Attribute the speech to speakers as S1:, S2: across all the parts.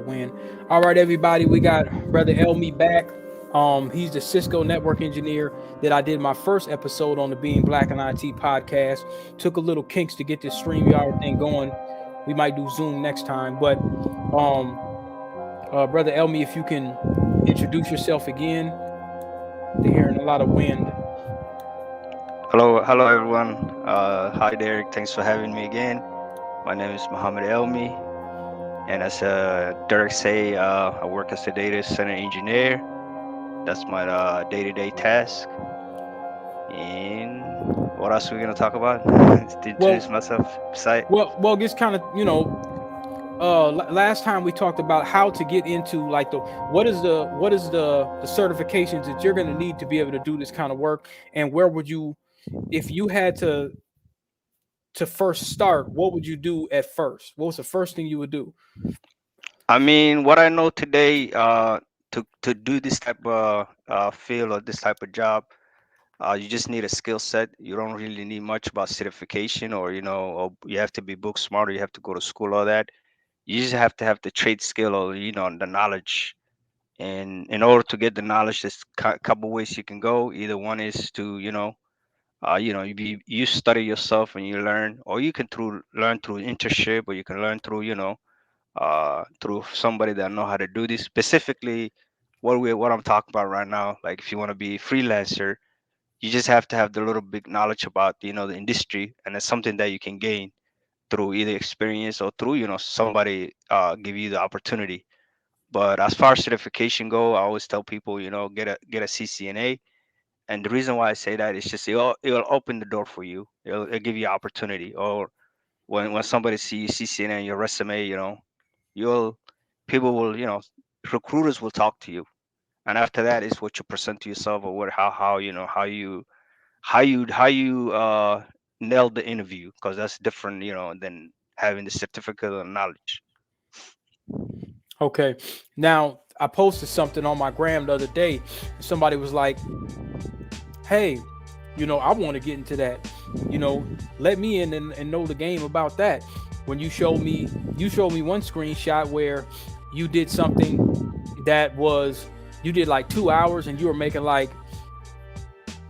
S1: win. All right, everybody, we got brother Elmi back. He's the Cisco network engineer that I did my first episode on the Being Black and IT podcast. Took a little kinks to get this StreamYard thing going. We might do Zoom next time, but um, brother Elmi, if you can introduce yourself again. They're hearing a lot of wind.
S2: Hello everyone. Hi Derek. Thanks for having me again. My name is Muhammad Elmi, and as Derek say, I work as a data center engineer. That's my day-to-day task. And what else are we gonna talk about? To introduce
S1: Well,
S2: myself. Site.
S1: just kind of, last time we talked about how to get into like the certifications that you're going to need to be able to do this kind of work, and where would you, if you had to first start, what would you do at first? What was the first thing you would do?
S2: I mean, what I know today, to do this type of field or this type of job, you just need a skill set. You don't really need much about certification, or you have to be book smart, or you have to go to school, all that. You just have to have the trade skill, or the knowledge. And in order to get the knowledge, there's a couple ways you can go. Either one is to you study yourself and you learn, or you can learn through internship, or you can learn through through somebody that know how to do this specifically. What I'm talking about right now, like if you want to be a freelancer, you just have to have the little big knowledge about the industry, and it's something that you can gain through either experience or through somebody give you the opportunity. But as far as certification go, I always tell people, get a CCNA. And the reason why I say that is just it'll open the door for you. It'll give you opportunity. Or when somebody sees CCNA in your resume, you'll people will recruiters will talk to you. And after that is what you present to yourself, or what how how you nail the interview, because that's different, than having the certificate of knowledge.
S1: Okay, now I posted something on my gram the other day. Somebody was like, hey, I want to get into that. Let me in and know the game about that. When you showed me one screenshot where you did something that was, you did like 2 hours and you were making like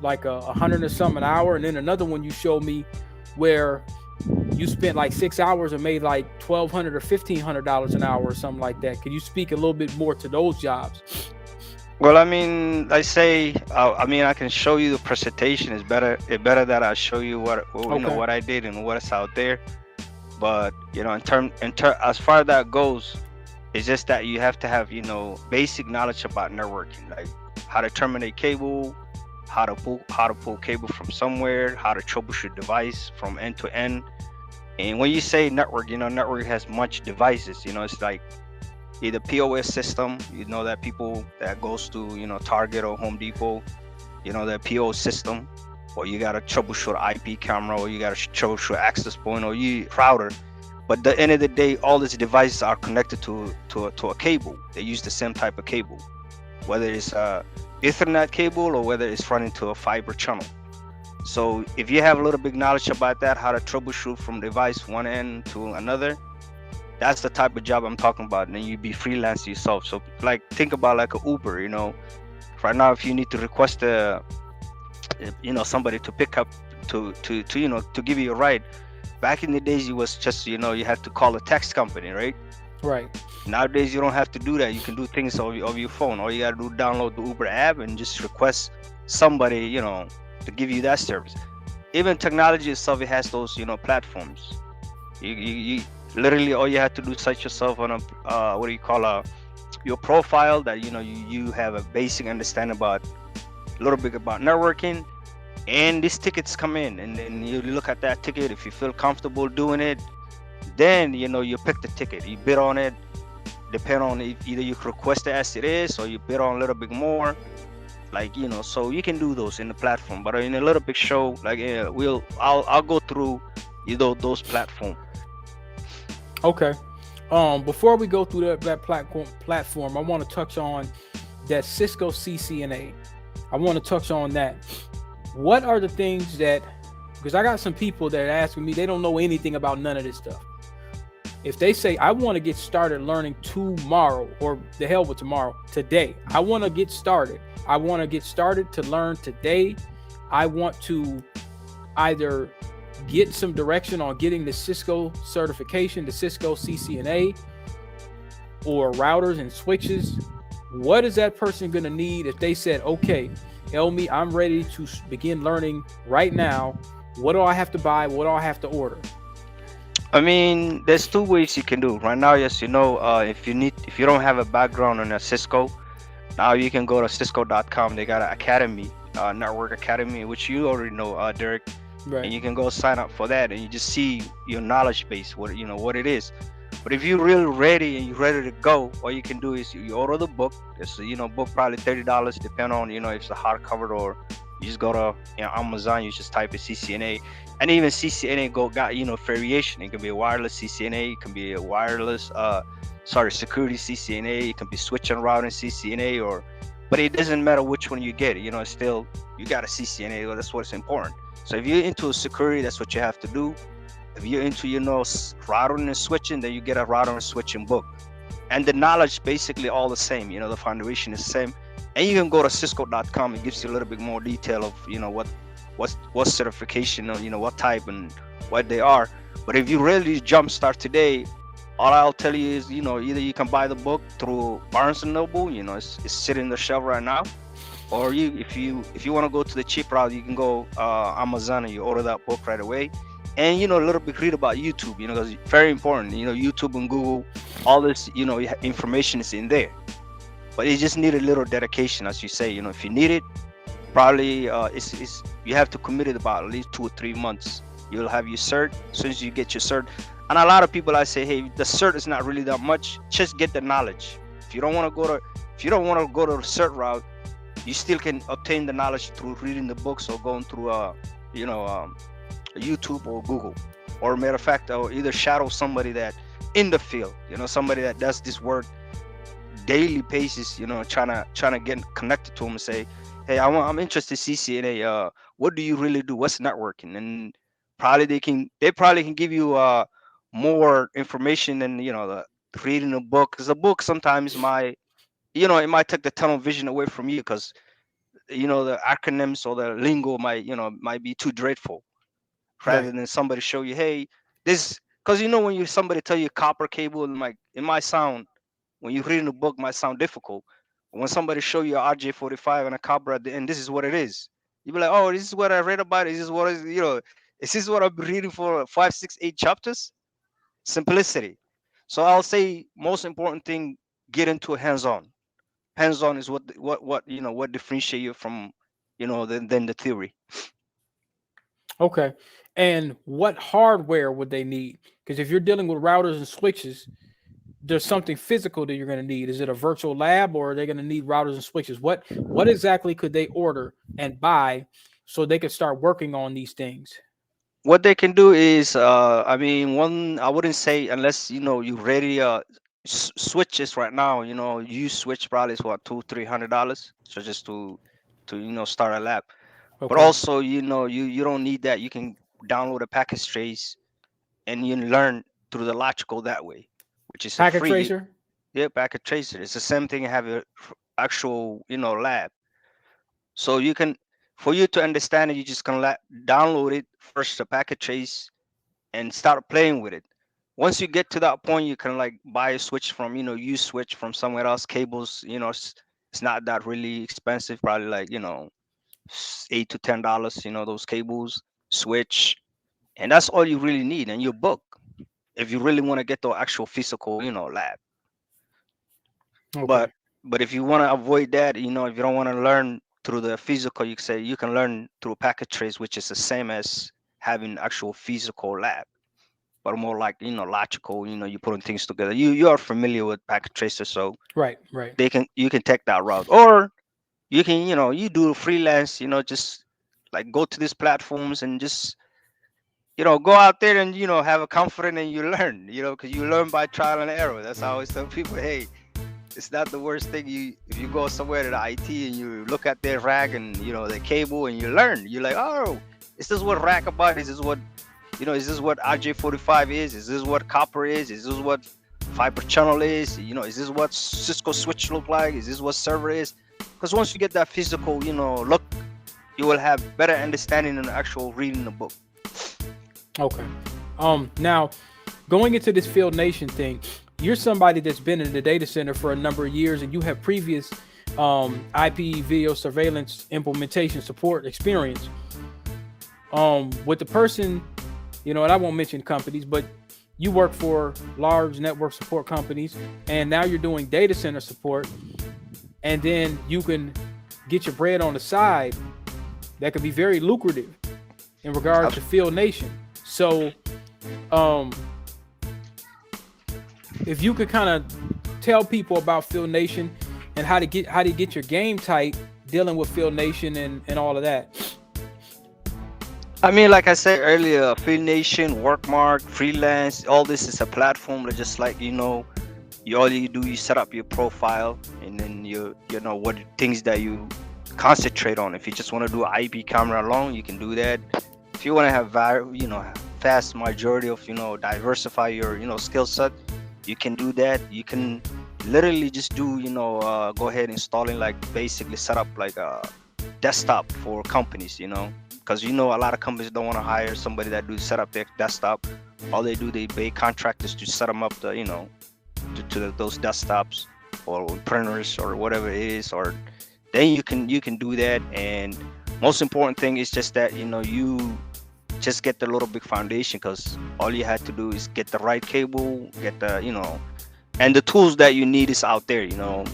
S1: a hundred or something an hour, and then another one you showed me where you spent like 6 hours and made like $1,200 or $1,500 an hour or something like that. Could you speak a little bit more to those jobs?
S2: Well, I mean, I can show you the presentation. It's better that I show you
S1: Okay.
S2: what I did and what's out there. But as far as that goes, it's just that you have to have basic knowledge about networking, like how to terminate cable, how to pull cable from somewhere, how to troubleshoot device from end to end. And when you say network, network has much devices. It's like either POS system, that people that goes to Target or Home Depot, that POS system, or you got to troubleshoot IP camera, or you got to troubleshoot access point, or you router. But at the end of the day, all these devices are connected to a cable. They use the same type of cable, whether it's a Ethernet cable or whether it's running to a fiber channel. So if you have a little bit knowledge about that, how to troubleshoot from device one end to another, that's the type of job I'm talking about. And then you be freelance yourself. So like think about like a Uber. Right now, if you need to request somebody to pick up to give you a ride. Back in the days, it was just you had to call a tax company, right?
S1: Right.
S2: Nowadays, you don't have to do that. You can do things over your phone. All you gotta do, download the Uber app and just request somebody to give you that service. Even technology itself, it has those platforms. You literally, all you have to do is set yourself on a what do you call your profile, that you have a basic understanding about a little bit about networking, and these tickets come in, and then you look at that ticket. If you feel comfortable doing it, then you pick the ticket, you bid on it. Depend on if either you request it as it is, or you bid on a little bit more, like so you can do those in the platform. But in a little big show, like I'll go through those platforms.
S1: Okay. Before we go through that platform, I want to touch on that Cisco CCNA. I want to touch on that. What are the things that, because I got some people that are asking me, they don't know anything about none of this stuff. If they say, I want to get started learning tomorrow, or the hell with tomorrow, today, I want to get started. I want to get started to learn today. I want to either get some direction on getting the Cisco certification, the Cisco CCNA, or routers and switches. What is that person going to need if they said, okay, Elmi, I'm ready to begin learning right now. What do I have to buy? What do I have to order?
S2: I mean, there's two ways you can do right now. Yes, if you don't have a background on a Cisco, now you can go to Cisco.com. They got an academy, network academy, which you already know, Derek, and
S1: Right.
S2: you can go sign up for that, and you just see your knowledge base, what it is. But if you're really ready and you're ready to go, all you can do is you order the book. It's book probably $30, depending on if it's a hardcover, or you just go to Amazon. You just type in CCNA, and even CCNA got variation. It can be a wireless CCNA, it can be a wireless security CCNA, it can be switch and routing CCNA, but it doesn't matter which one you get. It's still you got a CCNA. Well, that's what's important. So if you're into security, that's what you have to do. If you're into routing and switching, then you get a router and switching book, and the knowledge basically all the same. The foundation is the same, and you can go to Cisco.com. It gives you a little bit more detail of what certification, or what type and what they are. But if you really jumpstart today, all I'll tell you is either you can buy the book through Barnes and Noble. It's sitting on the shelf right now, or if you want to go to the cheap route, you can go Amazon and you order that book right away. And a little bit read about YouTube, because it's very important. YouTube and Google, all this information is in there, but you just need a little dedication, as you say. If you need it, probably it's you have to commit it about at least 2 or 3 months. You'll have your cert. As soon as you get your cert, and a lot of people, I say, hey, the cert is not really that much. Just get the knowledge. If you don't want to go to the cert route, you still can obtain the knowledge through reading the books, or going through YouTube or Google, or matter of fact, or either shadow somebody that in the field, somebody that does this work daily basis, trying to get connected to them and say, hey, I'm interested in CCNA. What do you really do? What's networking? And probably they probably can give you more information than the reading a book, because a book sometimes it might take the tunnel vision away from you, because the acronyms or the lingo might be too dreadful, rather
S1: Right.
S2: than somebody show you, hey, this, because when somebody tell you copper cable, it might sound, when you read in the book, might sound difficult. But when somebody show you a RJ45 and a copper at the end, this is what it is. You be like, oh, this is what I read about. Is this what is is this what I've been reading for 5, 6, 8 chapters? Simplicity. So I'll say most important thing, get into a hands-on. Hands-on is what differentiate you from than the theory.
S1: Okay. And what hardware would they need? Because if you're dealing with routers and switches, there's something physical that you're going to need. Is it a virtual lab, or are they going to need routers and switches? What exactly could they order and buy so they could start working on these things?
S2: What they can do is, I mean, one, I wouldn't say, unless you ready switches right now. You switch probably is what, $200-300, so just to start a lab. But
S1: Okay.
S2: also, you don't need that. You can download a package trace, and you learn through the logical that way, which is a
S1: Packet
S2: free.
S1: tracer?
S2: Yeah, packet tracer. It's the same thing. Have a actual lab. So you can, for you to understand it, you just can download it first, the packet trace, and start playing with it. Once you get to that point, you can like buy a switch from, you switch from somewhere else. Cables, it's not that really expensive, probably like, $8 to $10, those cables, switch, and that's all you really need. And your book, if you really want to get the actual physical, lab. But
S1: Okay.
S2: but if you want to avoid that, if you don't want to learn through the physical, you can say you can learn through packet trace, which is the same as having actual physical lab, but more like logical. You putting things together. You are familiar with packet tracer, so
S1: Right. Right.
S2: you can take that route, or you can you do freelance. Just like go to these platforms and just go out there and have a confidence, and you learn. Because you learn by trial and error. That's how I always tell people, hey, it's not the worst thing. If you go somewhere to the IT and you look at their rack and the cable, and you learn. You're like, oh, this is what rack about. This is what is this what RJ45 is this what copper is this what fiber channel is, is this what Cisco switch look like, is this what server is? Because once you get that physical, look, you will have better understanding than actual reading the book.
S1: Okay. Now, going into this Field Nation thing, you're somebody that's been in the data center for a number of years, and you have previous IP video surveillance implementation support experience. With the person, and I won't mention companies, but you work for large network support companies, and now you're doing data center support, and then you can get your bread on the side. That could be very lucrative in regards to Field Nation. So, if you could kind of tell people about Field Nation and how to get your game tight dealing with Field Nation and all of that.
S2: I mean, like I said earlier, Field Nation, Workmark, freelance, all this is a platform that just like, all you do, you set up your profile, and then you know what things that you concentrate on. If you just want to do an IP camera alone, you can do that. If you want to have fast majority of diversify your skill set, you can do that. You can literally just do go ahead installing, like basically set up like a desktop for companies, because a lot of companies don't want to hire somebody that do set up their desktop. All they do, they pay contractors to set them up to those desktops or printers or whatever it is, or then you can do that. And most important thing is just that you just get the little big foundation, because all you had to do is get the right cable, get the and the tools that you need is out there.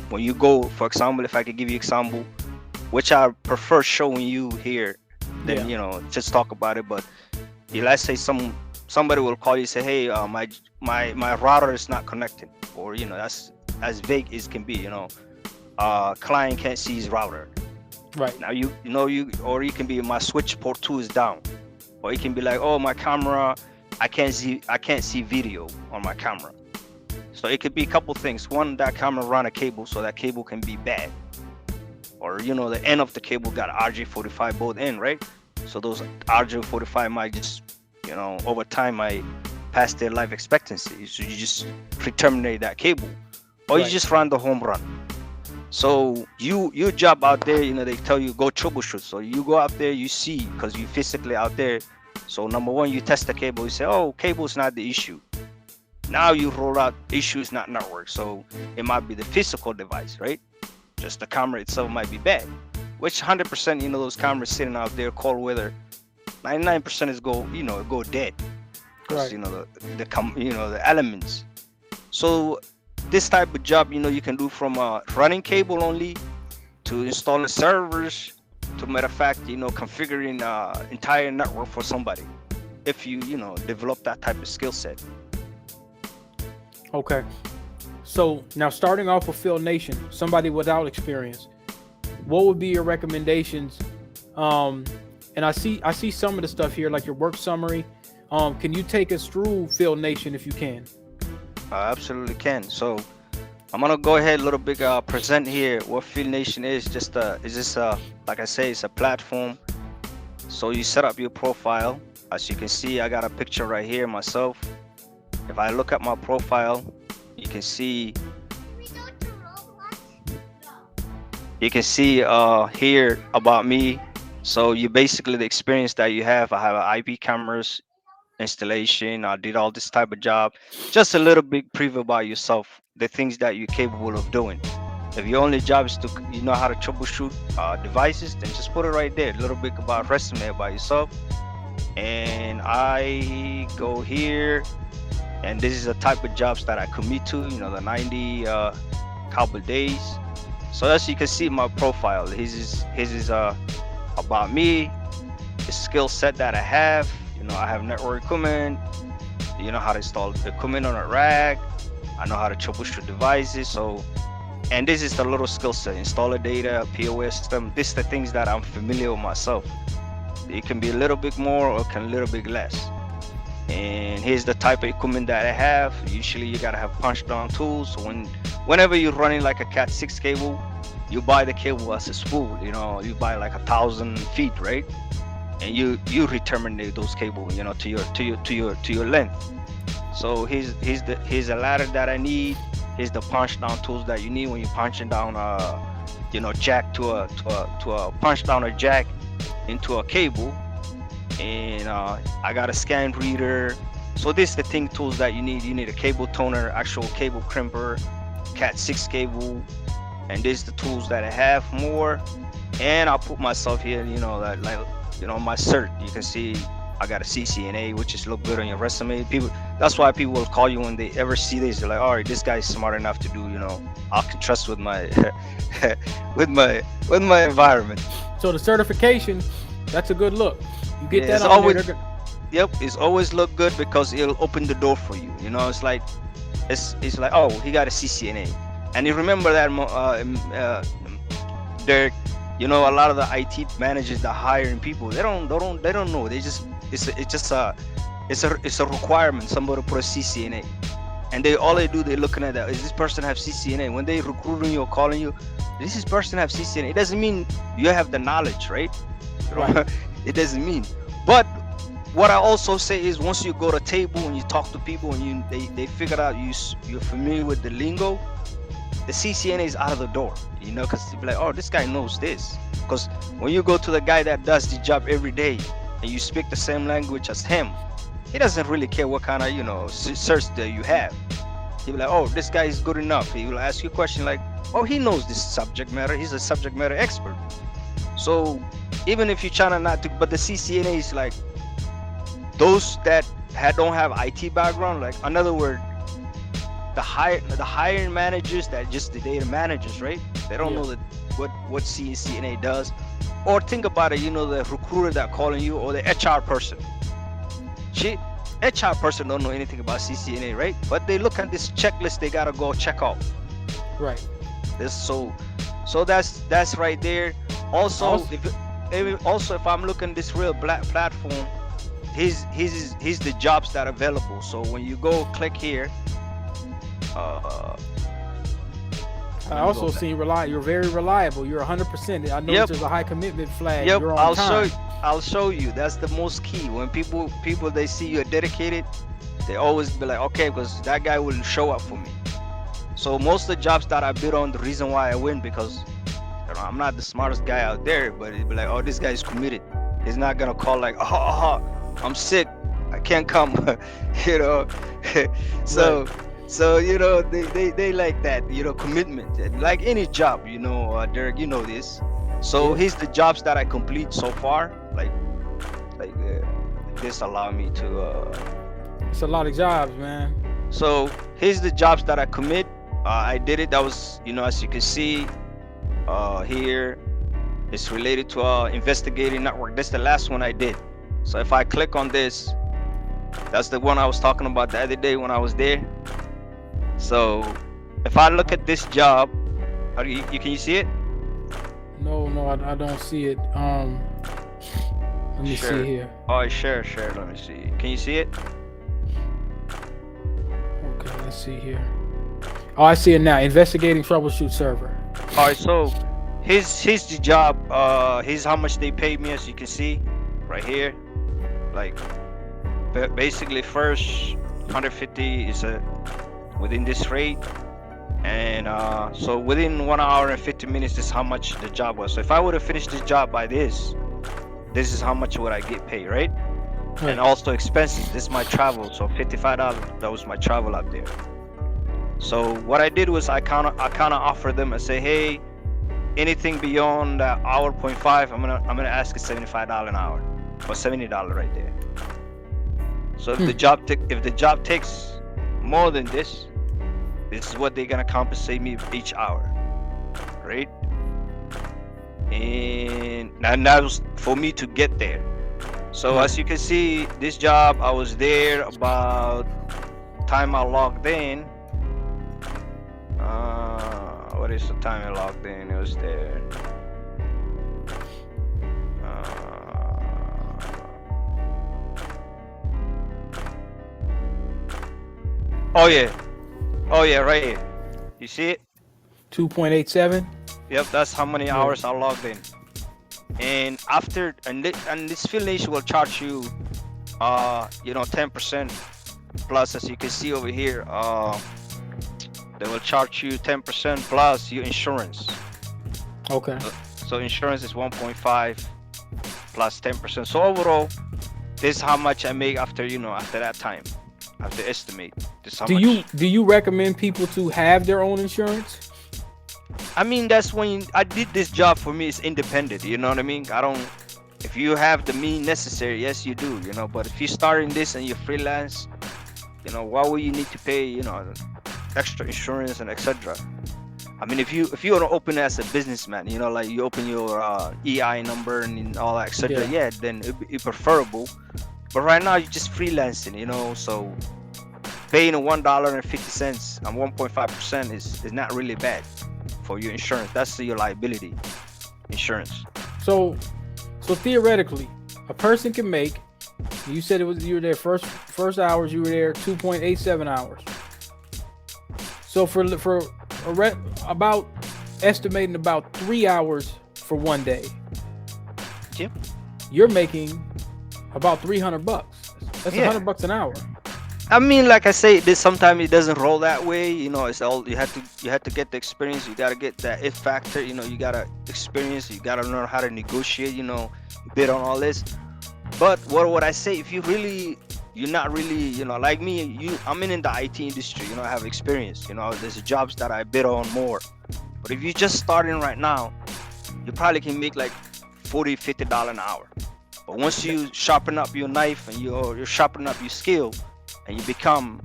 S2: When you go, for example, if I could give you example, which I prefer showing you here than just talk about it. But let's say somebody will call you and say, hey, my router is not connected, or that's as vague as can be. Client can't see his router.
S1: Right.
S2: Now or you can be, my switch port 2 is down, or it can be like, oh, my camera, I can't see video on my camera. So it could be a couple things. One, that camera run a cable, so that cable can be bad, or the end of the cable got RJ45 both end, right? So those RJ45 might just over time might pass their life expectancy, so you just pre-terminate that cable, or you just run the home run. So your job out there, they tell you go troubleshoot. So you go out there, you see, because you physically out there. So number one, you test the cable. You say, oh, cable's not the issue. Now you roll out, issue is not network. So it might be the physical device, right? Just the camera itself might be bad. Which 100%, those cameras sitting out there, cold weather, 99% is go dead. Because
S1: Right.
S2: the elements. So this type of job, you can do from running cable only to installing servers to, matter of fact, configuring entire network for somebody, if you develop that type of skill set.
S1: Okay. So now, starting off with Field Nation, somebody without experience, what would be your recommendations? And I see some of the stuff here, like your work summary. Can you take us through Field Nation if you can?
S2: I absolutely can. So I'm gonna go ahead a little bit present here what Field Nation is. Just like I say, it's a platform. So you set up your profile. As you can see, I got a picture right here myself. If I look at my profile, you can see here about me. So you basically, the experience that you have, I have IP cameras installation, I did all this type of job. Just a little bit preview about yourself, the things that you're capable of doing. If your only job is to know how to troubleshoot devices, then just put it right there. A little bit about resume about yourself. And I go here, and this is the type of jobs that I commit to, the 90 couple days. So as you can see my profile, his is about me, the skill set that I have. I have network equipment, how to install equipment on a rack, I know how to troubleshoot devices. So, and this is the little skill set: installer data, POS system. This is the things that I'm familiar with myself. It can be a little bit more or can a little bit less. And here's the type of equipment that I have. Usually you gotta have punch down tools. So whenever you're running like a Cat 6 cable, you buy the cable as a spool. You buy like 1,000 feet, right? and you terminate those cable, you know, to your length. So here's a ladder that I need. Here's the punch down tools that you need when you're punching down jack to a punch down a jack into a cable. And I got a scan reader. So this is the thing tools that you need. You need a cable toner, actual cable crimper, cat 6 cable, and this is the tools that I have more. And I'll put myself here, you know, like my cert. You can see I got a CCNA, which is look good on your resume. People, that's why people will call you when they ever see this. They're like, all right, this guy's smart enough to do, you know, I can trust with my with my environment.
S1: So the certification, that's a good look. You get
S2: Yeah,
S1: that
S2: it's
S1: on
S2: always
S1: there.
S2: yep, it's always look good because it'll open the door for you. You know, it's like, oh, he got a CCNA, and you remember that Derek. You know, a lot of the IT managers that hiring people, they don't know. They just it's just it's a requirement. Somebody put a CCNA, and they looking at that. Is this person have CCNA? When they recruiting you or calling you, does this person have CCNA? It doesn't mean you have the knowledge, right?
S1: Right.
S2: It doesn't mean. But what I also say is once you go to table and you talk to people and they figure out you're familiar with the lingo, the CCNA is out of the door, you know, because they be like, oh, this guy knows this. Because when you go to the guy that does the job every day and you speak the same language as him, he doesn't really care what kind of, you know, search that you have. He'll be like, oh, this guy is good enough. He will ask you a question like, oh, he knows this subject matter. He's a subject matter expert. So even if you're trying to not to, but the CCNA is like those that don't have IT background, like in other words, the hiring managers that just the data managers, right? They don't
S1: Yeah.
S2: know that what CCNA does. Or think about it, you know, the recruiter that calling you or the HR person. She HR person don't know anything about CCNA, right? But they look at this checklist they gotta go check off.
S1: Right.
S2: This so that's right there. Also, if I'm looking this real black platform, here's the jobs that are available. So when you go click here,
S1: I
S2: let me go
S1: also
S2: back.
S1: seen you're very reliable. You're 100%. I know
S2: Yep.
S1: there's a high commitment flag.
S2: Yep,
S1: You're on time.
S2: I'll show you. That's the most key. When people they see you're dedicated, they always be like, okay, because that guy will show up for me. So most of the jobs that I bid on, the reason why I win because you know, I'm not the smartest guy out there, but it'd be like, oh, this guy is committed. He's not gonna call like, I'm sick, I can't come, you know. so
S1: Right.
S2: so you know they like that, you know, commitment. And like any job, you know, Derek, you know this. So
S1: Yeah.
S2: here's the jobs that I complete so far. Like this allow me to.
S1: It's a lot of jobs, man.
S2: So here's the jobs that I commit. I did it. That was, you know, as you can see, here, it's related to investigating network. That's the last one I did. So if I click on this, that's the one I was talking about the other day when I was there. So if I look at this job, how do you can you see it?
S1: No, I don't see it. Let me
S2: Sure.
S1: see here.
S2: Oh, share. Let me see. Can you see it?
S1: Okay, let's see here. Oh, I see it now. Investigating troubleshoot server.
S2: All right. So here's the job. Here's how much they paid me, as you can see, right here. Like basically first 150 is within this rate, and so within 1 hour and 50 minutes, this is how much the job was. So if I would have finished this job by this is how much would I get paid, right? And also expenses. This is my travel, so $55. That was my travel up there. So what I did was I kind of offered them and say, hey, anything beyond hour point five, I'm gonna ask you $75 an hour or $70 right there. So if the job takes more than this is what they're gonna compensate me each hour, right? And that was for me to get there. So as you can see, this job I was there about time I logged in. What is the time I logged in? It was there. Oh yeah, right here. You see it?
S1: 2.87.
S2: Yep, that's how many hours I logged in. And after and this affiliation will charge you 10% plus, as you can see over here. They will charge you 10% plus your insurance.
S1: Okay.
S2: So insurance is 1.5 plus 10%. So overall, this is how much I make after after that time. After estimate. This is how much.
S1: Do you recommend people to have their own insurance?
S2: I mean, that's when I did this job for me. It's independent. You know what I mean? I don't. If you have the means necessary, yes, you do. But if you're starting this and you're freelance, why would you need to pay extra insurance and etc. I mean, if you want to open it as a businessman, like you open your EI number and all that etc. Yeah, then it's preferable. But right now you're just freelancing, so paying $1.50 and 1.5% is not really bad for your insurance. That's your liability insurance.
S1: So theoretically, a person can make. You said you were there first hours. You were there 2.87 hours. So for about estimating about 3 hours for one day.
S2: Yep.
S1: You're making about $300. That's $100 an hour.
S2: I mean, like I say, sometimes it doesn't roll that way. It's all you have to get the experience. You gotta get that if factor. You gotta experience. You gotta learn how to negotiate. Bid on all this. But what would I say? If you're not really, like me, I'm in the IT industry. I have experience. There's jobs that I bid on more. But if you're just starting right now, you probably can make like $40-50 an hour. But once you sharpen up your knife and you're sharpening up your skill, and you become,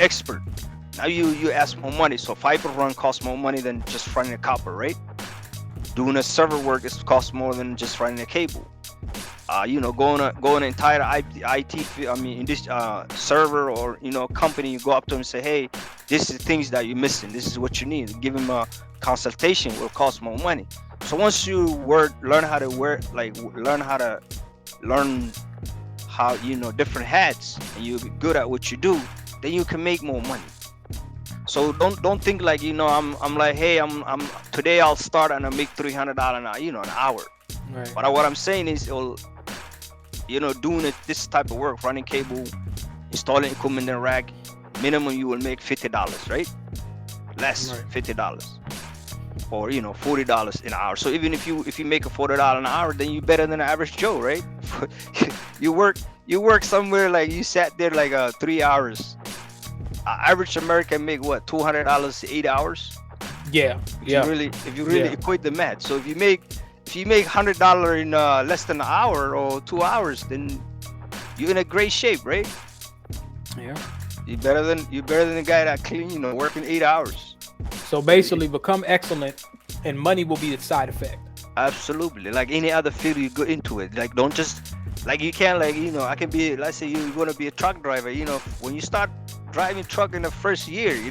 S2: expert, now you ask more money. So fiber run costs more money than just running a copper, right? Doing a server work costs more than just running a cable. Going entire IT, in this server or company, you go up to them and say, hey, this is things that you're missing. This is what you need. Give them a consultation. Will cost more money. So once you learn how different hats, and you're good at what you do, then you can make more money. So don't think like I'm like, hey, I'm today I'll start and I make $300 an hour.
S1: Right.
S2: But what I'm saying is, doing this type of work, running cable, installing equipment in rack, minimum you will make $50, right? Less, right. $50 or $40 an hour. So even if you make a $40 an hour, then you're better than an average Joe, right? you work somewhere like you sat there like 3 hours. Average American make what, $200 8 hours?
S1: Yeah.
S2: If you really equate the math. So if you make $100 in less than an hour or 2 hours, then you're in a great shape, right?
S1: Yeah.
S2: You're better than the guy that clean, working 8 hours.
S1: So basically, become excellent, and money will be the side effect.
S2: Absolutely, like any other field, you go into it. Like don't just like you can't I can be. Let's say you're gonna be a truck driver. When you start driving truck in the first year, you're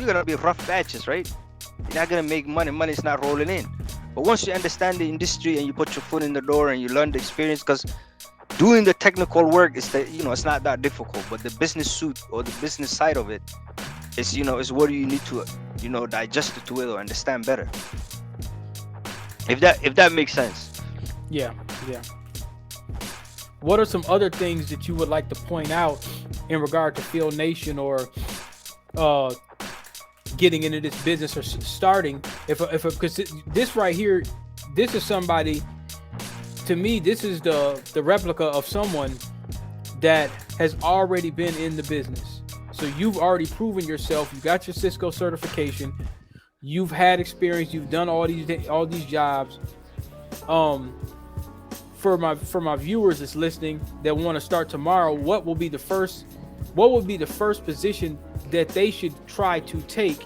S2: gonna be rough patches, right? You're not gonna make money. Money's not rolling in. But once you understand the industry and you put your foot in the door and you learn the experience, because doing the technical work is it's not that difficult. But the business suit or the business side of it is what you need to digest it to it or understand better. If that makes sense.
S1: Yeah. What are some other things that you would like to point out in regard to Field Nation or getting into this business or starting? Because this right here, this is somebody. To me, this is the replica of someone that has already been in the business. So you've already proven yourself. You got your Cisco certification. You've had experience. You've done all these jobs. For my viewers that's listening that want to start tomorrow, what will be the first position that they should try to take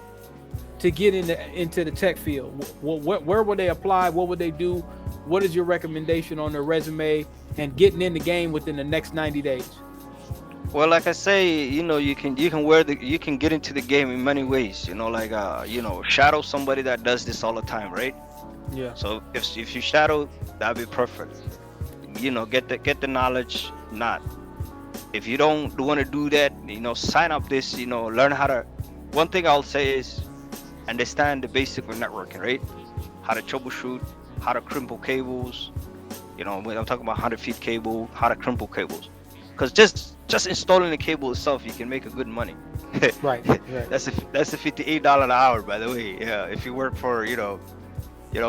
S1: to get into the tech field? Where would they apply? What would they do? What is your recommendation on their resume and getting in the game within the next 90 days?
S2: Well, like I say, you can get into the game in many ways. Shadow somebody that does this all the time, right?
S1: Yeah.
S2: So if you shadow, that'd be perfect. Get the knowledge. Not if you don't want to do that, sign up this. Learn how to. One thing I'll say is understand the basic of networking, right? How to troubleshoot, how to crimple cables, You know, when I'm talking about how to feed cable, how to crumple cables, because just installing the cable itself, you can make a good money.
S1: Right, right.
S2: That's a $58 an hour, by the way. Yeah, if you work for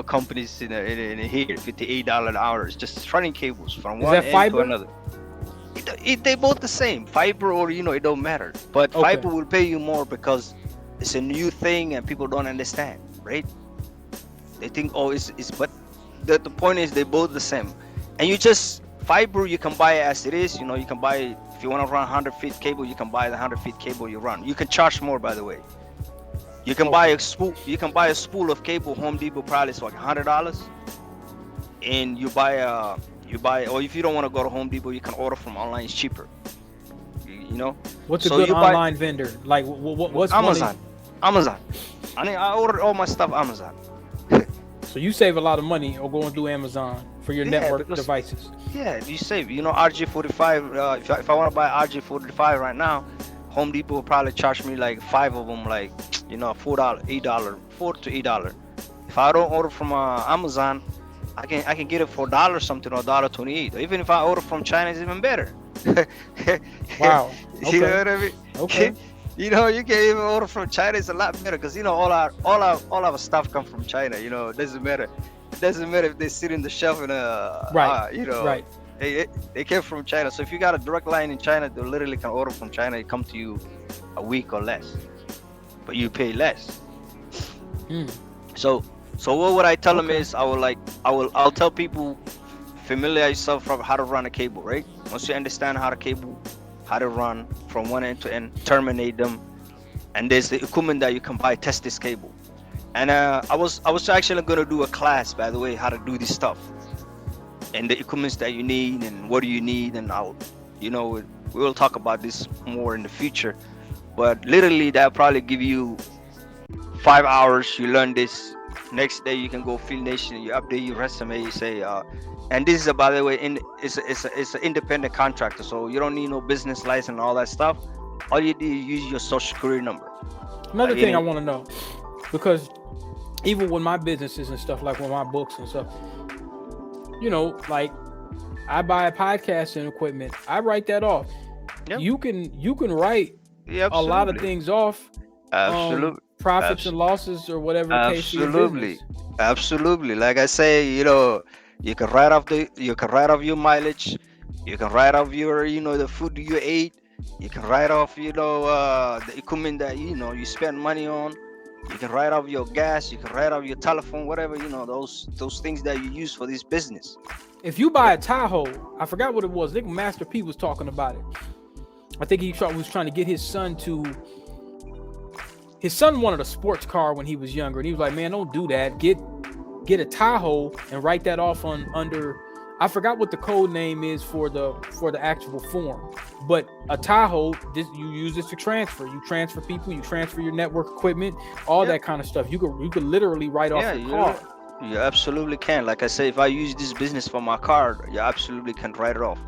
S2: companies in here, $58 an hour is just running cables from
S1: Is
S2: one
S1: that
S2: end to
S1: fiber?
S2: another. They both the same, fiber or it don't matter. But
S1: Okay.
S2: fiber will pay you more because it's a new thing and people don't understand, right? They think, oh, it's but the point is they both the same. And you just fiber, you can buy it as it is. You can buy it, if you want to run 100 feet cable, you can buy the 100 feet cable you run. You can charge more, by the way. You can buy
S1: Okay.
S2: a spool. You can buy a spool of cable. Home Depot probably is like $100, and or if you don't want to go to Home Depot, you can order from online. It's cheaper. You know.
S1: What's a
S2: So
S1: good
S2: you buy
S1: online vendor? Like, what's one of?
S2: Amazon. Amazon. I ordered all my stuff Amazon.
S1: So you save a lot of money or going through Amazon for your
S2: Yeah,
S1: network
S2: because
S1: devices.
S2: yeah, you save. RJ45. If I want to buy RJ45 right now, Home Depot will probably charge me like 5 of them, like $4, $8, $4 to $8. If I don't order from Amazon, I can get it for $1 something or $1.28. Even if I order from China, it's even better.
S1: Wow.
S2: You know
S1: Okay.
S2: what I mean?
S1: Okay.
S2: You can even order from China. It's a lot better because all our stuff come from China. It doesn't matter. It doesn't matter if they sit in the shelf in
S1: Right. Right.
S2: they came from China. So if you got a direct line in China, they literally can order from China. It come to you a week or less, but you pay less.
S1: Hmm.
S2: So what would I tell them
S1: Okay.
S2: is I'll tell people familiarize yourself from how to run a cable, right? Once you understand how to run from one end to end, terminate them, and there's the equipment that you can buy, test this cable. And I was actually gonna do a class, by the way, how to do this stuff and the equipments that you need and what do you need, and we will talk about this more in the future. But literally, that'll probably give you 5 hours. You learn this. Next day, you can go Field Nation. You update your resume. You say, and this is by the way, it's an independent contractor, so you don't need no business license and all that stuff. All you do is use your social security number.
S1: Another
S2: Like
S1: thing I
S2: any,
S1: want to know, because even with my businesses and stuff, like with my books and stuff, like I buy podcasting equipment, I write that off.
S2: Yep.
S1: You can write
S2: Yeah,
S1: a lot of
S2: absolutely,
S1: things off,
S2: absolutely,
S1: profits
S2: abs-
S1: and losses or whatever the case for your
S2: absolutely,
S1: business.
S2: absolutely. Like I say, you can write off your mileage. You can write off your, the food you ate. You can write off, the equipment that you spend money on. You can write off your gas. You can write off your telephone, whatever, those things that you use for this business.
S1: If you buy a Tahoe, I forgot what it was. I think Master P was talking about it. I think he was trying to get his son to. His son wanted a sports car when he was younger, and he was like, "Man, don't do that. Get a Tahoe and write that off under." I forgot what the code name is for the actual form, but a Tahoe, you use this to transfer. You transfer people, you transfer your network equipment, all
S2: Yeah,
S1: that kind of stuff. You could literally write off
S2: yeah,
S1: your car.
S2: you absolutely can. Like I say, if I use this business for my car, you absolutely can write it off.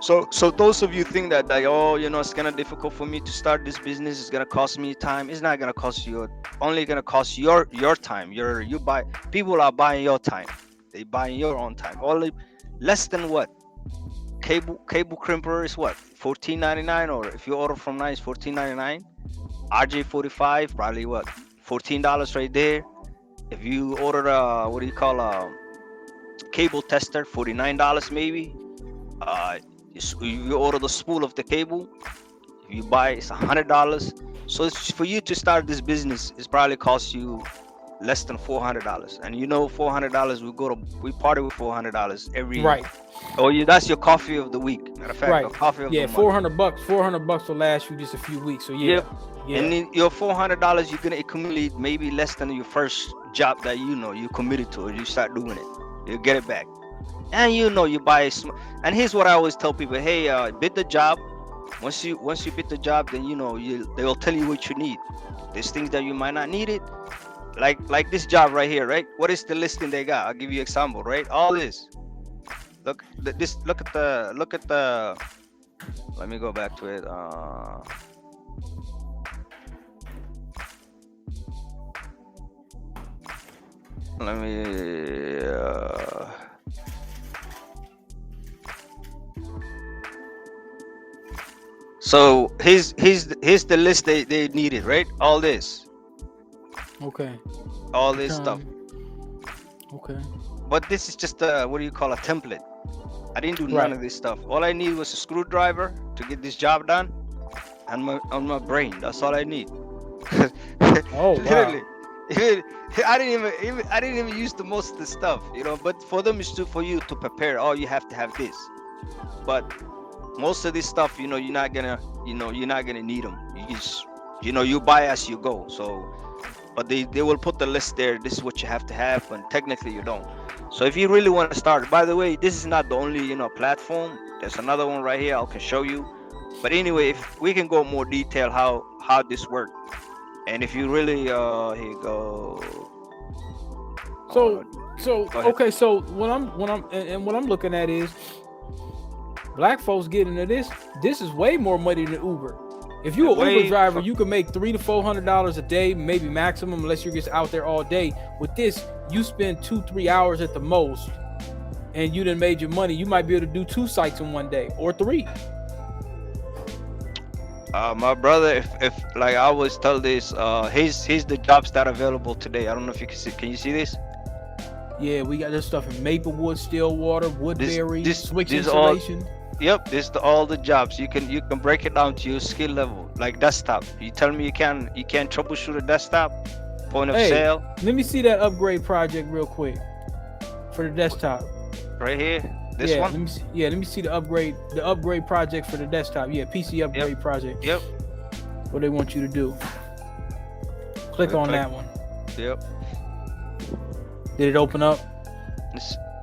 S2: So those of you think that like, oh, it's gonna difficult for me to start this business. It's gonna cost me time. It's not gonna cost you. Only gonna cost your time. You buy. People are buying your time. They buying your own time. Only less than what? Cable crimper is what? 14.99, or if you order from Nice, 14.99. RJ45 probably what? $14 right there. If you order what do you call cable tester, $49 maybe. You order the spool of the cable. If you buy, it's $100. So it's for you to start this business, it's probably cost you less than $400. And $400, we party with $400 every.
S1: Right,
S2: Oh, that's your coffee of the week. Matter of fact,
S1: right.
S2: the coffee of
S1: Yeah,
S2: the month.
S1: $400. $400 will last you just a few weeks. So yeah,
S2: Yep.
S1: yeah.
S2: And then your $400, you're gonna accumulate maybe less than your first job that you committed to, or you start doing it. You get it back, and you buy. And here's what I always tell people: hey, bid the job. Once you bid the job, then they will tell you what you need. There's things that you might not need it, like this job right here, right? What is the listing they got? I'll give you an example, right? All this. Look at the. Let me go back to it. Let me So here's the list they needed, right?
S1: Okay.
S2: All this stuff.
S1: Return. Okay.
S2: But this is just what do you call a template? I didn't do none
S1: Right.
S2: of this stuff. All I need was a screwdriver to get this job done, and my brain. That's all I need.
S1: Oh wow.
S2: Literally, even, I didn't even use the most of the stuff, But for them, it's for you to prepare. Oh, you have to have this. But most of this stuff, you're not gonna need them. You just, you buy as you go. So, but they will put the list there. This is what you have to have, and technically you don't. So if you really want to start, by the way, this is not the only platform. There's another one right here I can show you. But anyway, if we can go more detail how this works, and if you really here you go.
S1: So so
S2: Go ahead.
S1: okay. So what I'm looking at is black folks getting into this. This is way more money than Uber. If you an Uber driver, you can make $300 to $400 a day, maybe maximum, unless you're just out there all day. With this, you spend 2-3 hours at the most, and you done made your money. You might be able to do 2 sites in one day or 3.
S2: My brother, if like I always tell this, here's the jobs that are available today. I don't know if you can see. Can you see this?
S1: Yeah, we got this stuff in Maplewood, Stillwater, Woodbury, Switch
S2: This all.
S1: Insulation.
S2: Yep, this all the jobs. You can break it down to your skill level, like desktop. You tell me you can't troubleshoot a desktop, point of
S1: Hey,
S2: sale,
S1: let me see that upgrade project real quick for the desktop.
S2: right here. This
S1: Yeah,
S2: one.
S1: let me see the upgrade project for the desktop. Yeah, PC upgrade project.
S2: Yep.
S1: What they want you to do. Click on that one.
S2: Yep.
S1: Did it open up?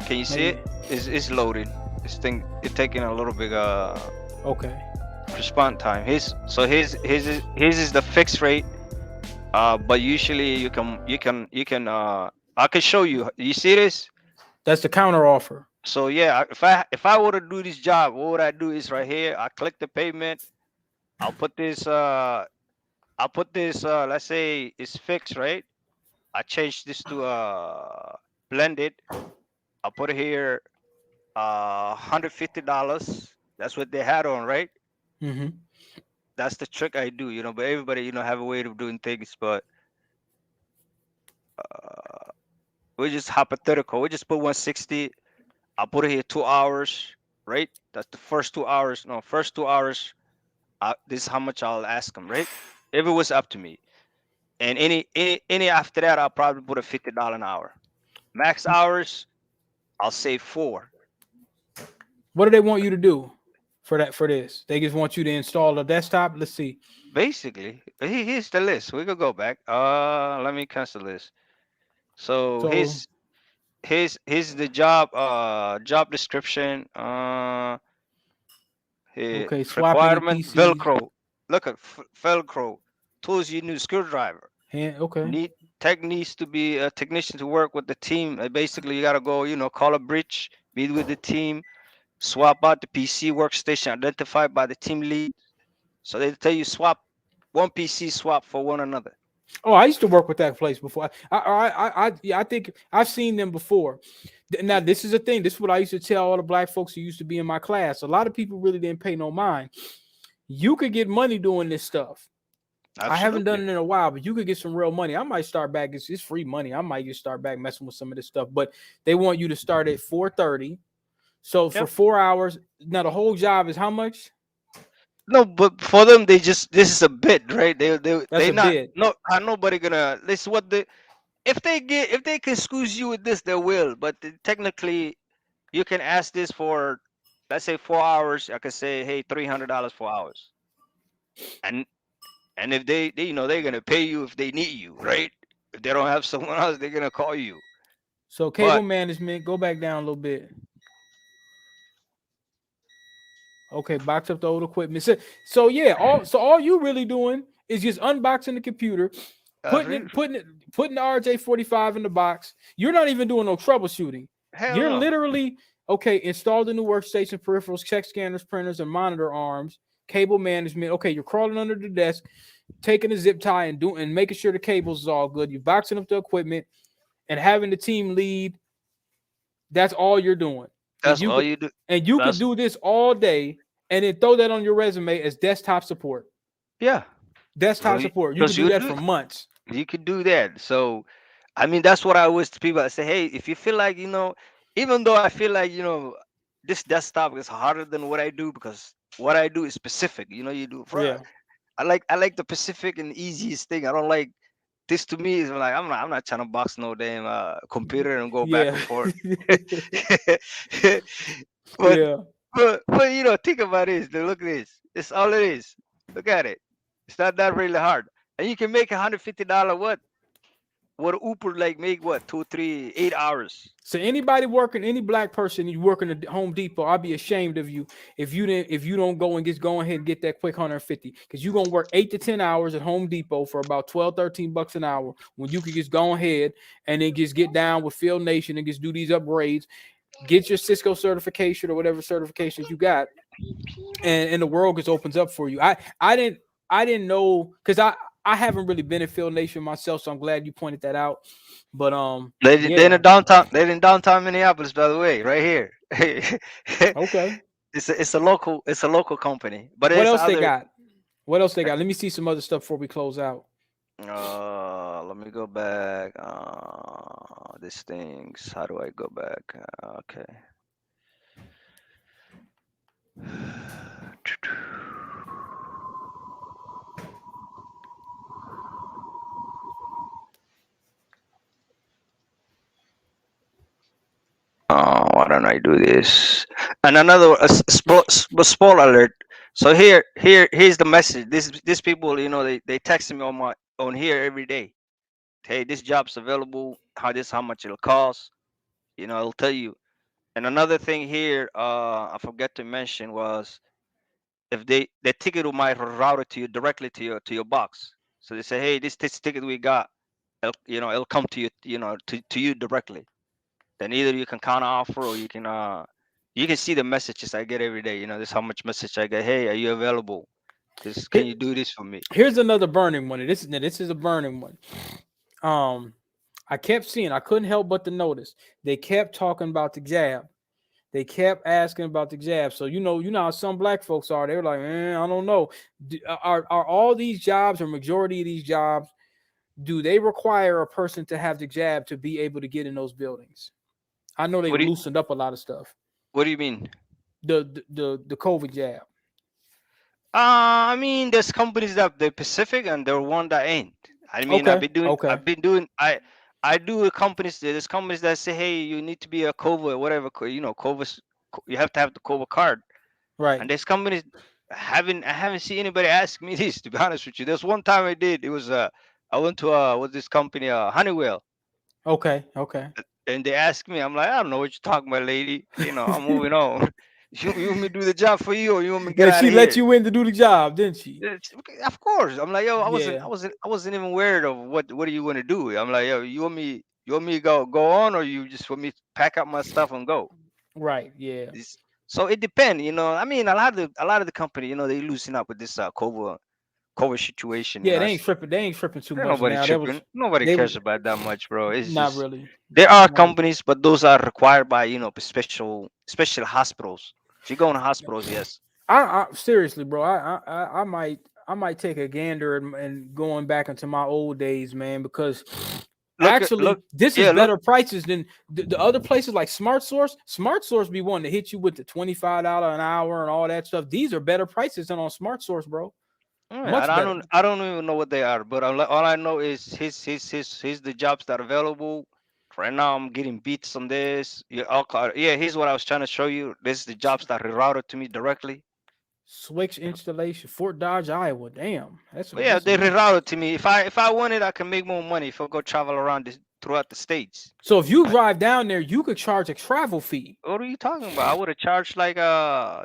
S2: Can you see it? It's loaded. This thing it's taking a little bit
S1: Okay.
S2: response time. His is the fixed rate. But usually you can I can show you. You see this?
S1: That's the counter offer.
S2: So yeah, if I were to do this job, what would I do is right here. I click the payment. I'll put this let's say it's fixed, right? I change this to blended. I'll put it here $150. That's what they had on, right?
S1: Mm-hmm.
S2: That's the trick I do, but everybody, have a way of doing things, but we just hypothetical. We just put 160. I'll put it here 2 hours, right? That's the first 2 hours. No, first 2 hours. This is how much I'll ask them, right? If it was up to me. And any after that, I'll probably put a $50 an hour. Max hours, I'll say 4.
S1: What do they want you to do for this? They just want you to install a desktop. Let's see.
S2: Basically, here's the list. We could go back. Let me cancel this. So
S1: So
S2: here's the job description. Here,
S1: okay, swap any
S2: requirement
S1: PCs.
S2: Velcro. Look at Velcro. Tools you need screwdriver.
S1: Okay.
S2: Need tech needs to be a technician to work with the team. Basically, you gotta go. Call a bridge, be with the team, swap out the PC workstation identified by the team lead. So they tell you swap one PC swap for one another.
S1: Oh, I used to work with that place before. Yeah, I think I've seen them before. Now, this is a thing. This is what I used to tell all the black folks who used to be in my class. A lot of people really didn't pay no mind. You could get money doing this stuff. I haven't done
S2: Absolutely.
S1: it in a while, but you could get some real money. I might start back. It's free money. I might just start back messing with some of this stuff. But they want you to start at 4:30. So for
S2: Yep.
S1: 4 hours. Now the whole job is how much?
S2: No, but for them, this is a bid, right?
S1: That's
S2: They
S1: a
S2: not
S1: bid.
S2: no nobody gonna. This is what they if they can squeeze you with this, they will. But technically, you can ask this for, let's say 4 hours. I could say, hey, $300 4 hours, and if they they're gonna pay you if they need you, right? If they don't have someone else, they're gonna call you.
S1: So cable
S2: But
S1: management, go back down a little bit. Okay, box up the old equipment. So yeah, all you really doing is just unboxing the computer,
S2: that's
S1: putting
S2: really,
S1: it, putting it, putting the RJ45 in the box. You're not even doing no troubleshooting.
S2: hell
S1: You're
S2: no.
S1: literally okay. Install the new workstation peripherals, check scanners, printers, and monitor arms. Cable management. Okay, you're crawling under the desk, taking a zip tie and making sure the cables is all good. You're boxing up the equipment and having the team lead. That's all you're doing, and
S2: That's
S1: you
S2: all
S1: could
S2: you do.
S1: and you could
S2: That's
S1: do this all day and then throw that on your resume as desktop support.
S2: Yeah. So
S1: Desktop support. You can
S2: because
S1: do
S2: you
S1: that
S2: do
S1: for months.
S2: you could do that. So I mean that's what I always to people. I say, hey, if you feel like, even though I feel like, this desktop is harder than what I do because what I do is specific. You do for
S1: Yeah.
S2: I like the specific and easiest thing. I don't like this. To me is like I'm not trying to box no damn computer and go back
S1: Yeah.
S2: and forth. but
S1: Yeah.
S2: but think about this. Look at this. It's all it is. Look at it. It's not that really hard, and you can make $150. What Uber like make what 2, 3, 8 hours.
S1: So anybody working, any black person you working at Home Depot, I'll be ashamed of you if you don't go and just go ahead and get that quick 150 because you're gonna work 8 to 10 hours at Home Depot for about 12, $13 an hour when you could just go ahead and then just get down with Field Nation and just do these upgrades, get your Cisco certification or whatever certifications you got, and the world just opens up for you. I didn't know because I haven't really been in Field Nation myself, so I'm glad you pointed that out. But
S2: They're in the
S1: yeah,
S2: downtown. They're in downtown Minneapolis, by the way, right here.
S1: okay.
S2: It's a local company, but
S1: What
S2: it's
S1: else they
S2: other.
S1: got? What else they got? Let me see some other stuff before we close out.
S2: Let me go back. These things. How do I go back? Okay. Why don't I do this? And another spoiler alert. So here's the message. These people, they text me on here every day. Hey, this job's available. How much it'll cost. It'll tell you. And another thing here, I forgot to mention was if the ticket might route it to you directly to your box. So they say, hey, this ticket we got, it'll come to you, to you directly. Then either you can counter offer or you can see the messages I get every day. This how much message I get. Hey, are you available? This can
S1: Here,
S2: you do this for me?
S1: here's another burning one. This is a burning one. Um, I kept seeing. I couldn't help but to notice. They kept talking about the jab. They kept asking about the jab. So you know how some black folks are. They're like, I don't know. Are all these jobs or majority of these jobs do they require a person to have the jab to be able to get in those buildings? I know they've
S2: What do you
S1: loosened up a lot of stuff.
S2: What do you mean?
S1: The COVID jab.
S2: I mean, there's companies that they're Pacific and there one that ain't. I mean,
S1: Okay. Okay.
S2: I do with companies. There's companies that say, hey, you need to be a COVID, whatever, COVID. You have to have the COVID card.
S1: Right.
S2: And there's companies I haven't seen anybody ask me this. To be honest with you, there's one time I did. It was I went to what's this company, Honeywell,
S1: Okay. Okay.
S2: and they asked me. I'm like, I don't know what you're talking about, lady. I'm moving on. You want me to do the job for you, or you want me to get
S1: Yeah,
S2: out
S1: she
S2: of
S1: let
S2: here?
S1: you in to do the job, didn't she?
S2: Okay, of course. I'm like, yo, I wasn't, I
S1: Yeah.
S2: wasn't, I wasn't even worried of what do you want to do. I'm like, yo, you want me to go on, or you just want me to pack up my stuff and go?
S1: Right. Yeah.
S2: So it depends. I mean, a lot of the company, they loosen up with this COVID situation.
S1: Yeah. They ain't tripping. They ain't tripping too
S2: Ain't
S1: much
S2: nobody
S1: now. That was
S2: tripping. Nobody
S1: they was
S2: cares about that much, bro. It's
S1: not
S2: just
S1: really.
S2: there are
S1: Not,
S2: companies, but those are required by special hospitals. If you go in hospitals, yes.
S1: I seriously, bro. I might take a gander and going back into my old days, man, because
S2: Look,
S1: actually this is
S2: yeah, look.
S1: better prices than the other places like Smart Source. Smart Source be wanting to hit you with the $25 an hour and all that stuff. These are better prices than on Smart Source, bro.
S2: I
S1: Much better.
S2: don't even know what they are, but all I know is his the jobs that are available. Right now, I'm getting beats on this. Yeah, yeah. Here's what I was trying to show you. This is the jobs that rerouted to me directly.
S1: Switch installation, Fort Dodge, Iowa. Damn, that's a
S2: But yeah,
S1: that's a
S2: they
S1: nice.
S2: rerouted to me. If I wanted, I can make more money if I go travel around throughout the states.
S1: So if you
S2: But
S1: drive down there, you could charge a travel fee.
S2: what are you talking about? I would have charged like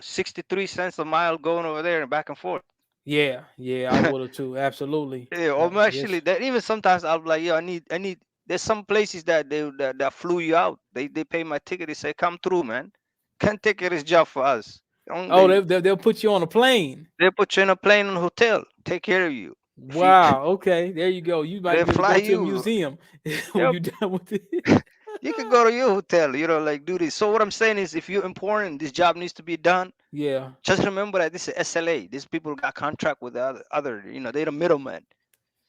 S2: 63 cents a mile going over there and back and forth.
S1: Yeah, yeah, I would have too. Absolutely.
S2: Yeah, or actually,
S1: Yes.
S2: that even sometimes I'm like, yo, I need. There's some places that flew you out. They pay my ticket. They say, come through, man. Can't take this job for us.
S1: Oh,
S2: They
S1: they'll put you on a plane.
S2: they put you in a plane and hotel, take care of you, feed.
S1: Wow. Okay. There you go. You might
S2: They
S1: be able to
S2: fly
S1: go to a
S2: you.
S1: museum when
S2: Yep.
S1: you're done with it.
S2: You can go to your hotel, like do this. So what I'm saying is, if you're important, this job needs to be done.
S1: Yeah.
S2: Just remember that this is SLA. These people got contract with the other, they're the middleman.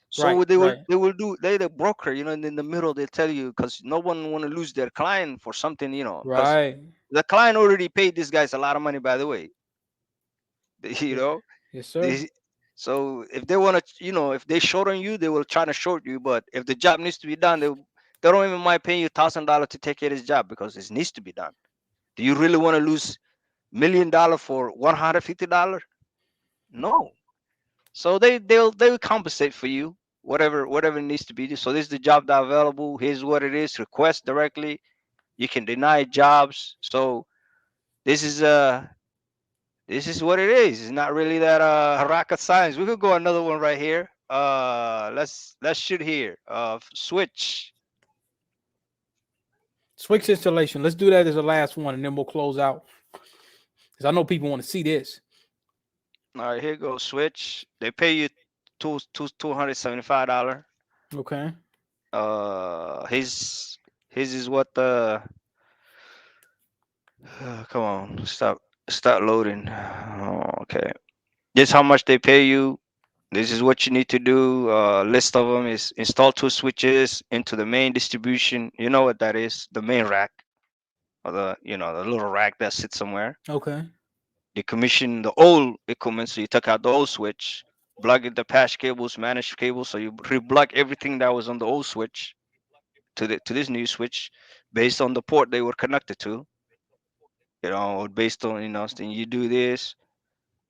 S2: So
S1: Right.
S2: what they will
S1: Right.
S2: they will do, they the broker, and in the middle they tell you, because no one want to lose their client for something, because
S1: Right.
S2: the client already paid these guys a lot of money, by the way. you
S1: Yeah.
S2: know
S1: Yes, sir.
S2: they, so if they want to, if they short on you, they will try to short you. But if the job needs to be done, they don't even mind paying you $1,000 to take care of this job because it needs to be done. Do you really want to lose $1 million for $150? No. So they'll compensate for you, whatever needs to be. So this is the job that available. Here's what it is. Request directly. You can deny jobs. So this is this is what it is. It's not really that rocket science. We could go another one right here. Let's shoot here. Switch.
S1: Switch installation. Let's do that as the last one, and then we'll close out because I know people want to see this.
S2: All right, here goes switch. They pay you $275.
S1: Okay.
S2: His is what the come on, start loading. Oh, okay. This how much they pay you. This is what you need to do. List of them is install two switches into the main distribution. You know what that is? The main rack, or the little rack that sits somewhere.
S1: Okay.
S2: Decommission the old equipment, so you took out the old switch, plug in the patch cables, manage cables, so you replug everything that was on the old switch to this new switch, based on the port they were connected to. Based on then you do this,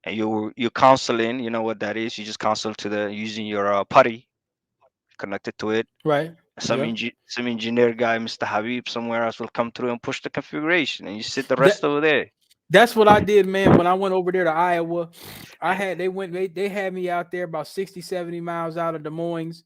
S2: and you counseling. You know what that is? You just counsel to the using your putty connected to it.
S1: Right.
S2: Some
S1: Yeah.
S2: some engineer guy, Mr. Habib, somewhere else will come through and push the configuration, and you sit the
S1: That
S2: rest over there.
S1: that's what I did, man. When I went over there to Iowa, they had me out there about 60, 70 miles out of Des Moines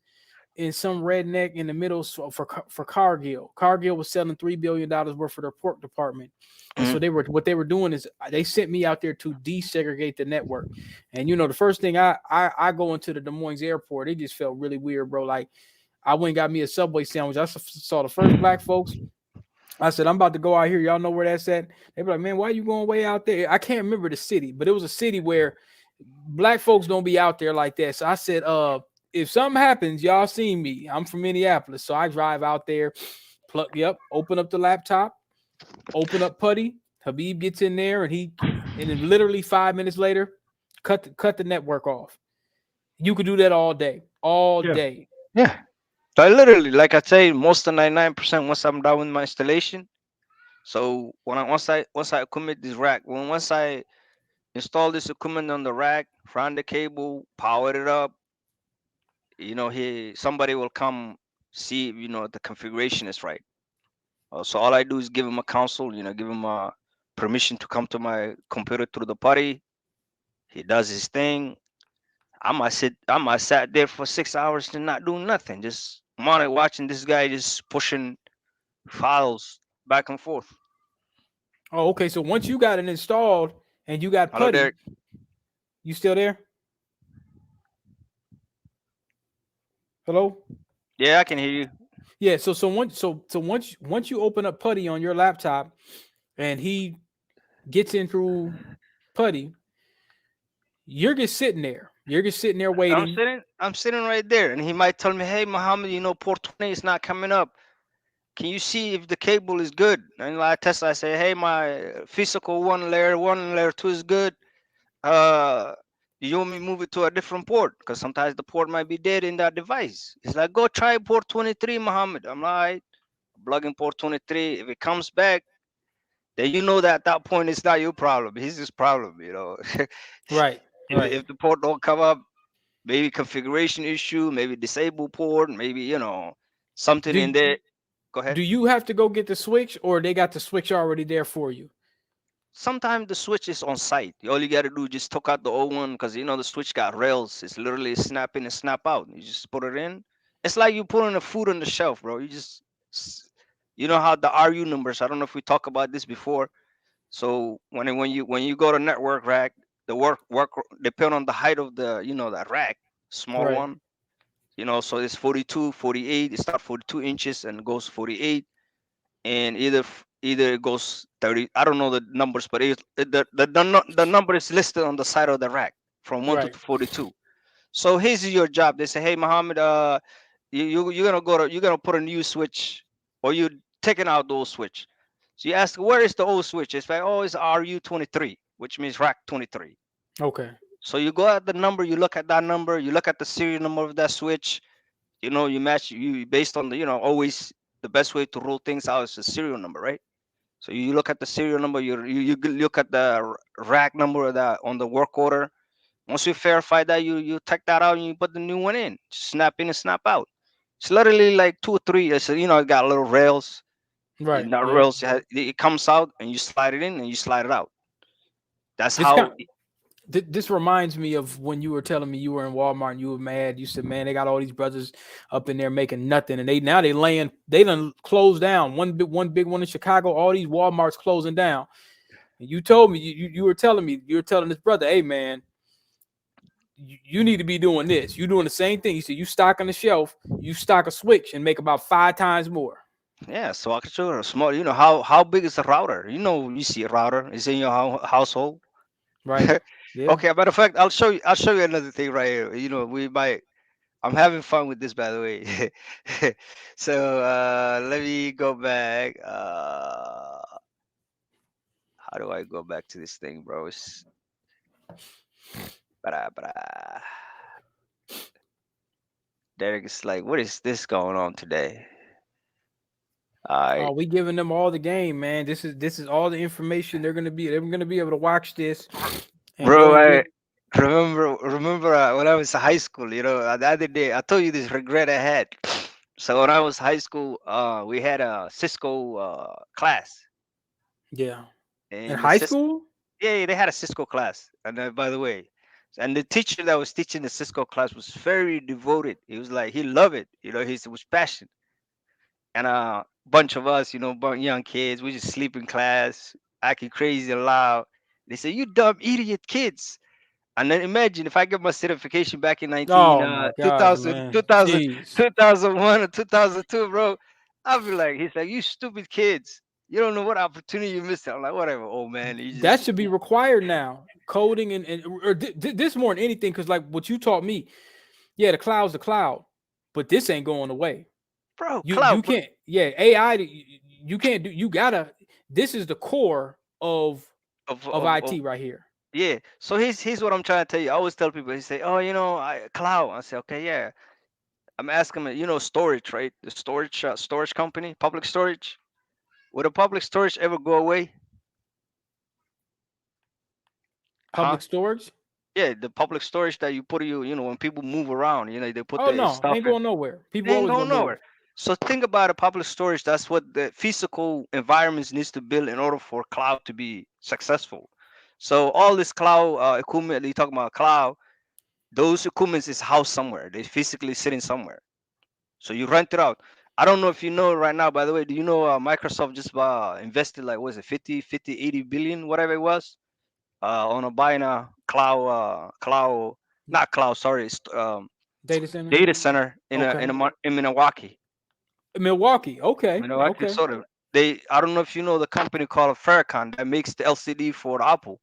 S1: in some redneck in the middle for Cargill. Cargill was selling $3 billion worth of their pork department. And so
S2: Mhm.
S1: they were doing is they sent me out there to desegregate the network. And the first thing I go into the Des Moines airport, it just felt really weird, bro. Like I went and got me a Subway sandwich. Saw the first black folks. I said, I'm about to go out here. Y'all know where that's at? They be like, man, why are you going way out there? I can't remember the city, but it was a city where black folks don't be out there like that. So I said, if something happens, y'all seen me. I'm from Minneapolis. So I drive out there, open up the laptop, open up Putty. Habib gets in there and then literally 5 minutes later, cut the network off. You could do that all day. All
S2: Yeah.
S1: day.
S2: Yeah. So I literally, like I say, most of 99% once I'm done with my installation. So once I commit this rack, once I install this equipment on the rack, run the cable, power it up, somebody will come see if, the configuration is right. So all I do is give him a console, give him a permission to come to my computer through the party. He does his thing. I might sat there for 6 hours to not do nothing, just monitor watching this guy just pushing files back and forth.
S1: Oh, okay. So once you got it installed and you got
S2: Hello
S1: Putty,
S2: there.
S1: you still there? Hello?
S2: Yeah, I can hear you.
S1: Yeah, so once you open up Putty on your laptop and he gets in through Putty, you're just sitting there. You're just sitting there
S2: I'm
S1: waiting.
S2: sitting, I'm sitting right there, and he might tell me, "Hey, Mohammed, port 20 is not coming up. Can you see if the cable is good?" And I test. I say, "Hey, my physical one and layer two is good. Uh, you want me to move it to a different port? Because sometimes the port might be dead in that device." He's like, "Go try port 23, Mohammed." I'm like, plugging port 23. If it comes back, then you know that at that point it's not your problem. It's his problem.
S1: Right, right.
S2: If the port don't come up, maybe configuration issue, maybe disabled port, maybe something in
S1: Do
S2: there. Go ahead.
S1: do you have to go get the switch or they got the switch already there for you?
S2: Sometimes the switch is on site. All you gotta do is just took out the old one, because the switch got rails. It's literally snap in and snap out. You just put it in. It's like you putting the food on the shelf, bro. S- you know how the RU numbers. I don't know if we talked about this before. So when you go to network rack, the work depend on the height of that rack, small
S1: Right.
S2: one. So it's 42, 48. It start 42 inches and goes 48. and either it goes 30. I don't know the numbers, but the number is listed on the side of the rack from 1 to
S1: Right.
S2: 42. So here's your job. They say, hey, Muhammad, you're gonna you're gonna put a new switch, or you taking out the old switch. So you ask, where is the old switch? It's like, oh, it's RU23, which means rack 23.
S1: Okay.
S2: So you go at the number, you look at that number, you look at the serial number of that switch. You match you based on the, always the best way to rule things out is the serial number, right? So you look at the serial number, you look at the rack number of that on the work order. Once you verify that, you take that out and you put the new one in. Snap in and snap out. It's literally like two or three. It's, it got little rails.
S1: Right.
S2: Not
S1: Yeah.
S2: rails. It comes out and you slide it in and you slide it out. That's
S1: This
S2: how.
S1: kind this reminds me of when you were telling me you were in Walmart and you were mad. You said, "Man, they got all these brothers up in there making nothing, and they done closed down one big one in Chicago. All these WalMarts closing down." And you told me you were telling me you were telling this brother, "Hey, man, you need to be doing this. You doing the same thing." You said you stock on the shelf, you stock a switch and make about 5 times more.
S2: Yeah. So I could show her a small. How big is the router? You see a router. It's in your household.
S1: Right? Yeah.
S2: Okay. Matter of fact, I'll show you another thing right here. We might. I'm having fun with this, by the way. So let me go back. How do I go back to this thing, bro? Bra. Derek's like, what is this going on today? All
S1: Oh,
S2: right,
S1: we giving them all the game, man. This is all the information they're gonna be able to watch this and go
S2: bro.
S1: and
S2: I
S1: get.
S2: remember when I was in high school. The other day I told you this regret I had. So when I was high school, we had a Cisco class,
S1: Yeah. In
S2: and
S1: high school?
S2: yeah, they had a Cisco class. And by the way, and the teacher that was teaching the Cisco class was very devoted. He was like, he loved it. He was passionate. And a bunch of us, young kids, we just sleep in class, acting crazy and loud. They say, "You dumb idiot kids." And then imagine if I get my certification back in
S1: Oh my gosh, man. Jeez.
S2: 2001 or 2002, bro. I'll be like, he's like, "You stupid kids. You don't know what opportunity you missed." I'm like, whatever, old man. You
S1: That
S2: just,
S1: should be required now. Coding and or this more than anything, because like what you taught me, yeah, the cloud's the cloud, but this ain't going away.
S2: bro,
S1: You
S2: cloud,
S1: can't, yeah, AI, you can't do, you gotta, this is the core of
S2: of
S1: IT right here.
S2: yeah. So here's what I'm trying to tell you. I always tell people, he say, "Oh, cloud." I say, "Okay, yeah." I'm asking him, storage, right? The storage company, public storage. Would a public storage ever go away? Huh?
S1: Public storage.
S2: Yeah, the public storage that you put when people move around, they put
S1: Oh
S2: their
S1: no,
S2: stuff
S1: ain't
S2: in.
S1: going nowhere.
S2: They
S1: People
S2: ain't
S1: always
S2: going
S1: gonna move.
S2: nowhere. So think about a public storage. That's what the physical environments needs to build in order for cloud to be successful. So all this cloud equipment, you talking about cloud, those equipments is housed somewhere. They physically sitting somewhere. So you rent it out. I don't know if you know right now, by the way, do you know Microsoft just invested like, what is it, 80 billion, whatever it was, on a buying a cloud, not cloud, sorry,
S1: Data center.
S2: data center
S1: Okay.
S2: in Milwaukee.
S1: Milwaukee. Okay.
S2: Milwaukee,
S1: Okay.
S2: sort of. I don't know if you know the company called Farrakhan that makes the LCD for the Apple.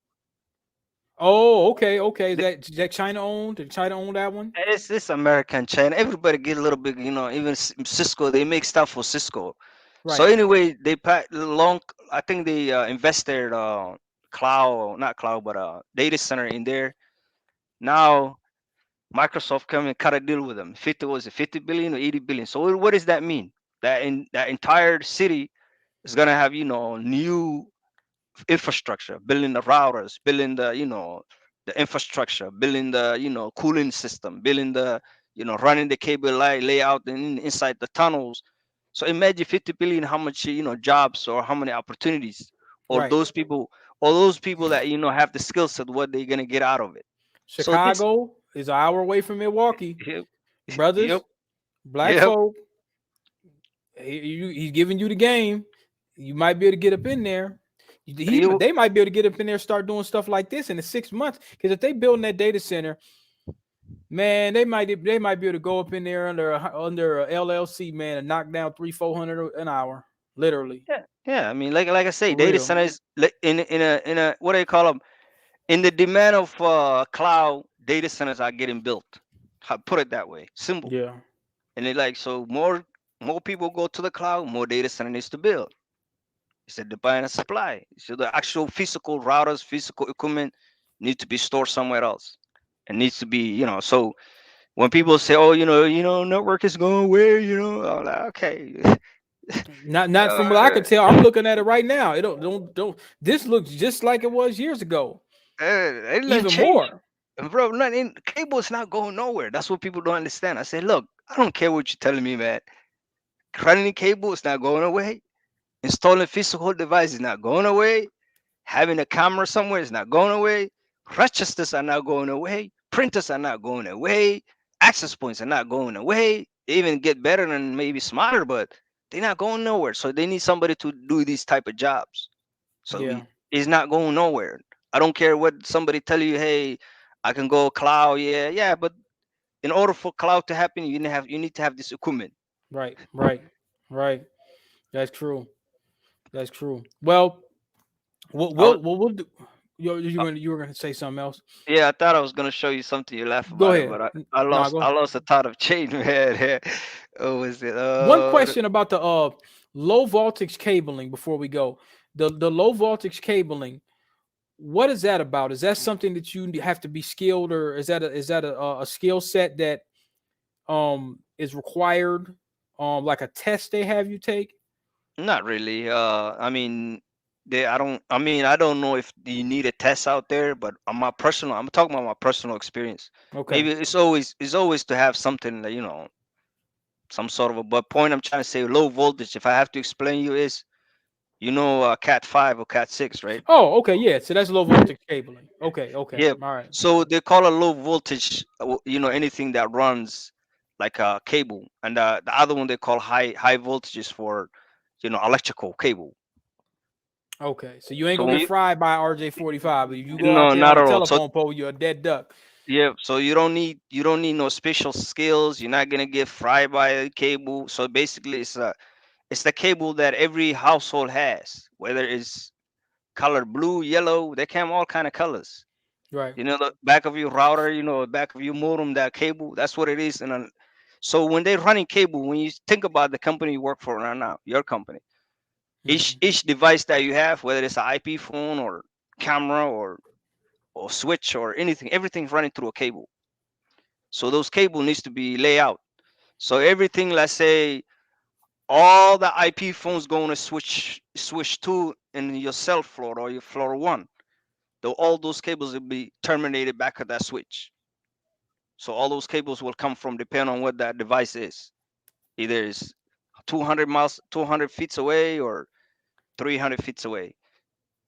S1: Oh, okay. Okay. Is that China owned? Did China own that one?
S2: It's American China. Everybody get a little bit, even Cisco. They make stuff for Cisco. So
S1: Right.
S2: anyway, they pack long. I think they invested cloud, not cloud, but data center in there. Now Microsoft come and cut a deal with them. 50 was it 50 billion or 80 billion? So what does that mean? That in that entire city is gonna have new infrastructure, building the routers, building the infrastructure, building the cooling system, building the running the cable layout inside the tunnels. So imagine 50 billion, how much jobs or how many opportunities, or
S1: Right.
S2: those people that have the skill set, what they're gonna get out of it. So this,
S1: Chicago is an hour away from Milwaukee.
S2: yep, yep,
S1: Brothers, black
S2: yep.
S1: folk, he's giving you the game. You might be able to get up in there.
S2: You
S1: They might be able to get up in there, start doing stuff like this in the 6 months. Because if they building that data center, man, they might be able to go up in there under a LLC, man, and knock down 300-400 an hour. literally,
S2: Yeah. I mean, like I say,
S1: for
S2: data
S1: real.
S2: centers in a what do you call them? In the demand of cloud, data centers are getting built. Put it that way, simple.
S1: Yeah,
S2: And they like so more people go to the cloud, more data center needs to build. It's a demand and supply. So the actual physical routers, physical equipment need to be stored somewhere else. It needs to be, so when people say, "Oh, network is going away," I'm like, okay,
S1: not from what I
S2: uh,
S1: could tell. I'm looking at it right now. It don't. This looks just like it was years ago,
S2: ain't nothing
S1: even
S2: changed.
S1: more.
S2: And bro, nothing, cable is not going nowhere. That's what people don't understand. I say, look, I don't care what you're telling me, man. Running cable is not going away. Installing physical device is not going away. Having a camera somewhere is not going away. Registers are not going away. Printers are not going away. Access points are not going away. They even get better and maybe smarter, but they're not going nowhere. So they need somebody to do these type of jobs. So
S1: Yeah,
S2: it's not going nowhere. I don't care what somebody tell you. Hey, I can go cloud. Yeah, yeah. But in order for cloud to happen, you need to have this equipment.
S1: right, right, right. That's true. That's true. Well,
S2: I was,
S1: we'll do.
S2: uh,
S1: You were gonna say something else.
S2: yeah, I thought I was gonna show you something. You laugh
S1: Go
S2: about it,
S1: ahead.
S2: but I
S1: Nah,
S2: lost
S1: go
S2: I
S1: ahead.
S2: lost a thought of chain, man. Oh, was it?
S1: One question about the low voltage cabling before we go. The low voltage cabling. What is that about? Is that something that you have to be skilled, or is that a skill set that is required? Like a test they have you take.
S2: Not really. I mean, I don't. I mean, I don't know if you need a test out there, but on my personal, I'm talking about my personal experience.
S1: Okay.
S2: Maybe it's always to have something that some sort of a. But point I'm trying to say, low voltage. If I have to explain you is, Cat 5 or Cat 6, right?
S1: Oh, okay, yeah. So that's low voltage cabling. Okay, okay.
S2: Yeah.
S1: All right.
S2: So they call a low voltage, anything that runs like a cable, and the other one they call high voltages for, electrical cable.
S1: Okay. So you ain't
S2: So
S1: gonna
S2: when
S1: get
S2: you
S1: fried by RJ-45, but if you go out
S2: no,
S1: there on
S2: not
S1: a
S2: at all. So
S1: telephone pole, you're a dead duck.
S2: yeah, so you don't need no special skills. You're not gonna get fried by a cable. So basically, it's the cable that every household has, whether it's color blue, yellow. They come all kind of colors.
S1: Right.
S2: The back of your router, back of your modem, that cable, that's what it is. So when they're running cable, when you think about the company you work for right now, your company, each
S1: Hmm.
S2: each device that you have, whether it's an IP phone or camera or switch or anything, everything's running through a cable. So those cable needs to be laid out. So everything, let's say, all the IP phones going to switch two in your cell floor or your floor one, though all those cables will be terminated back at that switch. So all those cables will come from depending on what that device is. Either it's 200 miles, 200 feet away, or 300 feet away.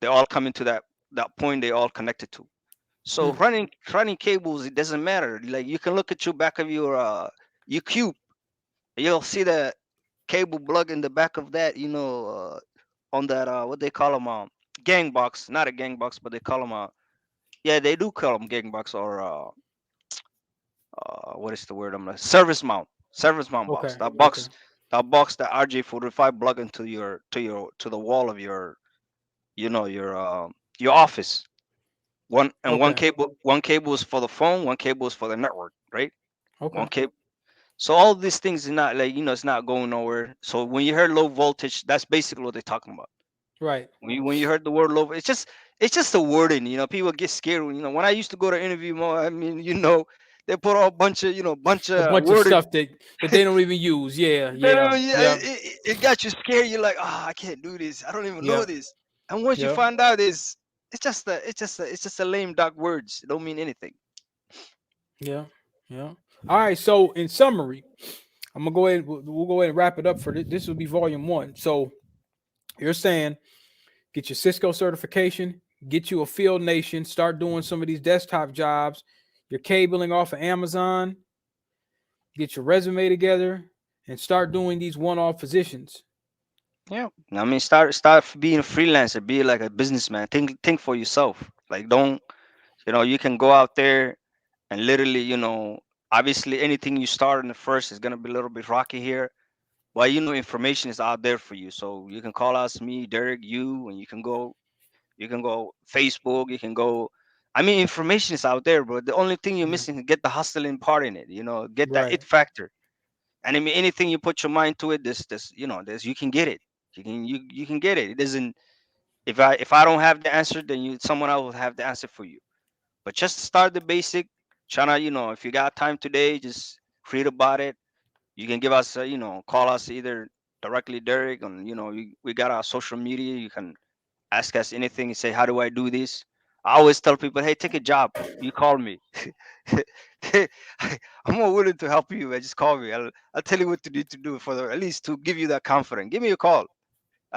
S2: They all come into that point. They all connected to. So
S1: Hmm.
S2: running cables, it doesn't matter. Like you can look at your back of your cube. You'll see the cable plug in the back of that. On that what they call them, gang box. Not a gang box, but they call them yeah, they do call them gang box, or what is the word? I'm like service mount box.
S1: Okay.
S2: That
S1: Okay.
S2: box, that RJ45 plug into to the wall of your office.
S1: Okay.
S2: One cable is for the phone, one cable is for the network, right? One
S1: Okay.
S2: cable. So all these things is not like, it's not going nowhere. So when you hear low voltage, that's basically what they're talking about.
S1: Right.
S2: When you heard the word low, it's just the wording. People get scared when I used to go to interview more. I mean, they put all bunch
S1: A
S2: of
S1: bunch of
S2: wording.
S1: stuff that they don't even use. Yeah. Yeah.
S2: Yeah,
S1: Yeah.
S2: it got you scared. You're like, I can't do this. I don't even know
S1: Yeah.
S2: this. And once you
S1: Yeah.
S2: find out, it's just a lame duck words. It don't mean anything.
S1: Yeah. Yeah. All right. So in summary, I'm gonna go ahead. We'll go ahead and wrap it up for this. This will be volume one. So you're saying get your Cisco certification, get you a Field Nation, start doing some of these desktop jobs. You're cabling off of Amazon, get your resume together, and start doing these one-off positions.
S2: Yeah, I mean, start being a freelancer. Be like a businessman. Think for yourself. Like, don't you can go out there and literally, obviously anything you start in the first is gonna be a little bit rocky here. But information is out there for you, so you can call us, me, Derek, you, and you can go Facebook, you can go. I mean, information is out there, but the only thing you're
S1: Yeah.
S2: missing is get the hustling part in it. Get that
S1: Right.
S2: it factor. And I mean, anything you put your mind to it, this you can get it. You can get it. It doesn't. If I don't have the answer, then someone else will have the answer for you. But just start the basic. Tryna, if you got time today, just read about it. You can give us, call us either directly, Derek, and we got our social media. You can ask us anything and say, how do I do this? I always tell people, hey, take a job. You call me. I'm more willing to help you. Just call me. I'll tell you what to do for at least to give you that confidence. Give me a call.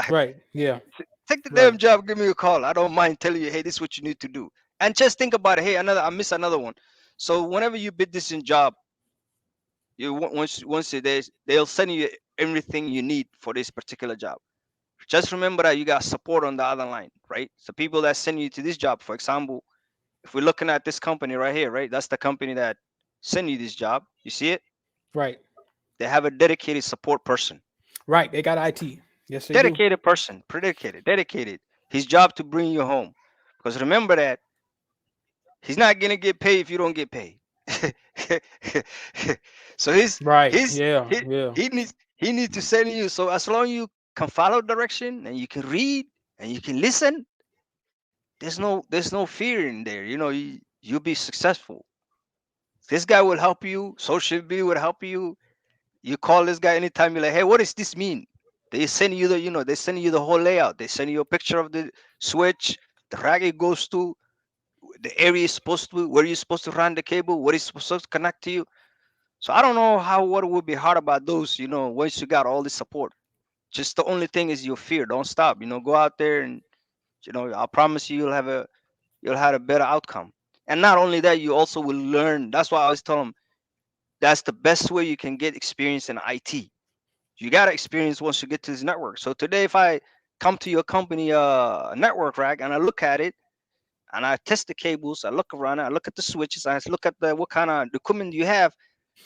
S1: Right. Yeah.
S2: Take the damn
S1: Right.
S2: job. Give me a call. I don't mind telling you, hey, this is what you need to do. And just think about it. Hey, I miss another one. So whenever you bid this in job, once they'll send you everything you need for this particular job. Just remember that you got support on the other line, right? So people that send you to this job, for example, if we're looking at this company right here, right? That's the company that send you this job. You see it?
S1: Right.
S2: They have a dedicated support person.
S1: Right. They got IT. Yes, they do.
S2: Dedicated person, dedicated. His job to bring you home. Because remember that he's not gonna get paid if you don't get paid. So
S1: Right.
S2: he's
S1: Yeah.
S2: he,
S1: Yeah.
S2: he needs to send you. So as long as you can follow direction and you can read and you can listen, there's no fear in there. You'll be successful. This guy will help you. Social media will help you. You call this guy anytime. You're like, hey, what does this mean? They send you the whole layout. They send you a picture of the switch, the rack it goes to, the area is supposed to, where you're supposed to run the cable, what is supposed to connect to you. So I don't know what would be hard about those. Once you got all the support. Just the only thing is your fear. Don't stop. Go out there and I promise you, you'll have a better outcome. And not only that, you also will learn. That's why I always tell them that's the best way you can get experience in IT. You got to experience once you get to this network. So today, if I come to your company network rack and I look at it and I test the cables, I look around, I look at the switches, I look at the what kind of equipment you have.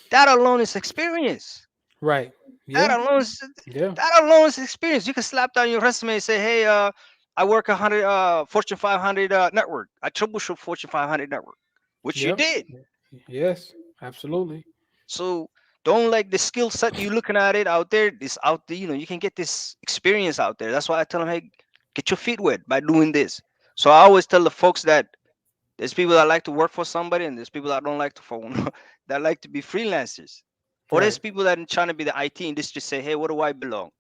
S2: That alone is experience.
S1: Right.
S2: That
S1: Yeah.
S2: alone is
S1: Yeah.
S2: that alone is experience. You can slap down your resume and say, "Hey, I work 100 Fortune 500 network. I troubleshoot Fortune 500 network," which you
S1: Yep.
S2: did.
S1: Yes. Absolutely.
S2: So don't like the skill set you looking at it out there. This out there, you can get this experience out there. That's why I tell them, hey, get your feet wet by doing this. So I always tell the folks that there's people that like to work for somebody, and there's people that don't like to for that like to be freelancers. Or there's
S1: Right.
S2: people that are trying to be the IT industry say, hey, what do I belong?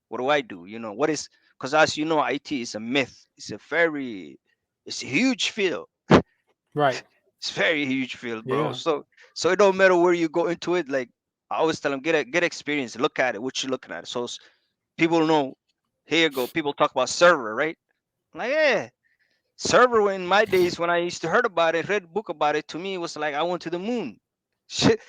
S2: What do I do? What is, because as you know, IT is a myth. It's a huge field.
S1: Right.
S2: It's very huge field, bro.
S1: Yeah.
S2: So it don't matter where you go into it. Like I always tell them, get experience, look at it, what you're looking at. So people know. Here you go. People talk about server, right? I'm like, yeah, server. In my days, when I used to heard about it, read a book about it, to me it was like I went to the moon. Shit.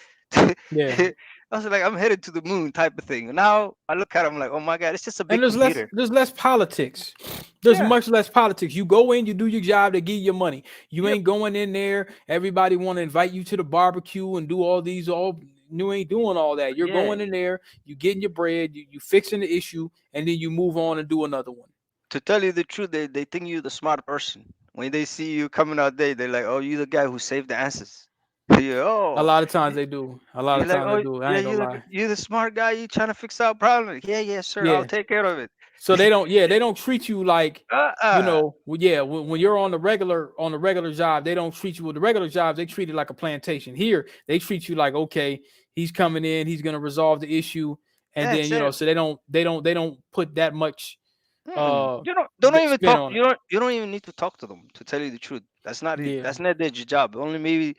S1: Yeah.
S2: I was like, I'm headed to the moon type of thing. Now I look at it, I'm like, oh my god, it's just a
S1: And
S2: big computer.
S1: there's less politics. There's
S2: Yeah.
S1: much less politics. You go in, you do your job, they give you your money. You
S2: Yep.
S1: ain't going in there. Everybody want to invite you to the barbecue and do all these all. You ain't doing all that. You're
S2: Yeah.
S1: going in there, you getting your bread, you fixing the issue, and then you move on and do another one.
S2: To tell you the truth, they think you're the smart person. When they see you coming out there, they're like, "Oh, you the guy who saved the answers." Yeah.
S1: A
S2: Oh,
S1: lot of times
S2: you-
S1: they do. A lot
S2: you're
S1: of
S2: like,
S1: times they
S2: "Oh,
S1: do. I
S2: yeah,
S1: ain't gonna
S2: you the
S1: lie.
S2: you the smart guy. You trying to fix our problem?" Yeah, yeah, sir. I'll
S1: Yeah.
S2: take care of it.
S1: So they don't. Yeah, they don't treat you like
S2: Uh-uh.
S1: yeah, when you're on the regular job, they don't treat you with the regular jobs. They treat it like a plantation. Here, they treat you like, okay, he's coming in, he's gonna resolve the issue, and then
S2: That's it.
S1: so they don't put that much
S2: Mm-mm.
S1: uh
S2: They don't even
S1: spin
S2: talk.
S1: on it.
S2: You don't even need to talk to them. To tell you the truth, that's not it.
S1: Yeah.
S2: That's not their job. Only maybe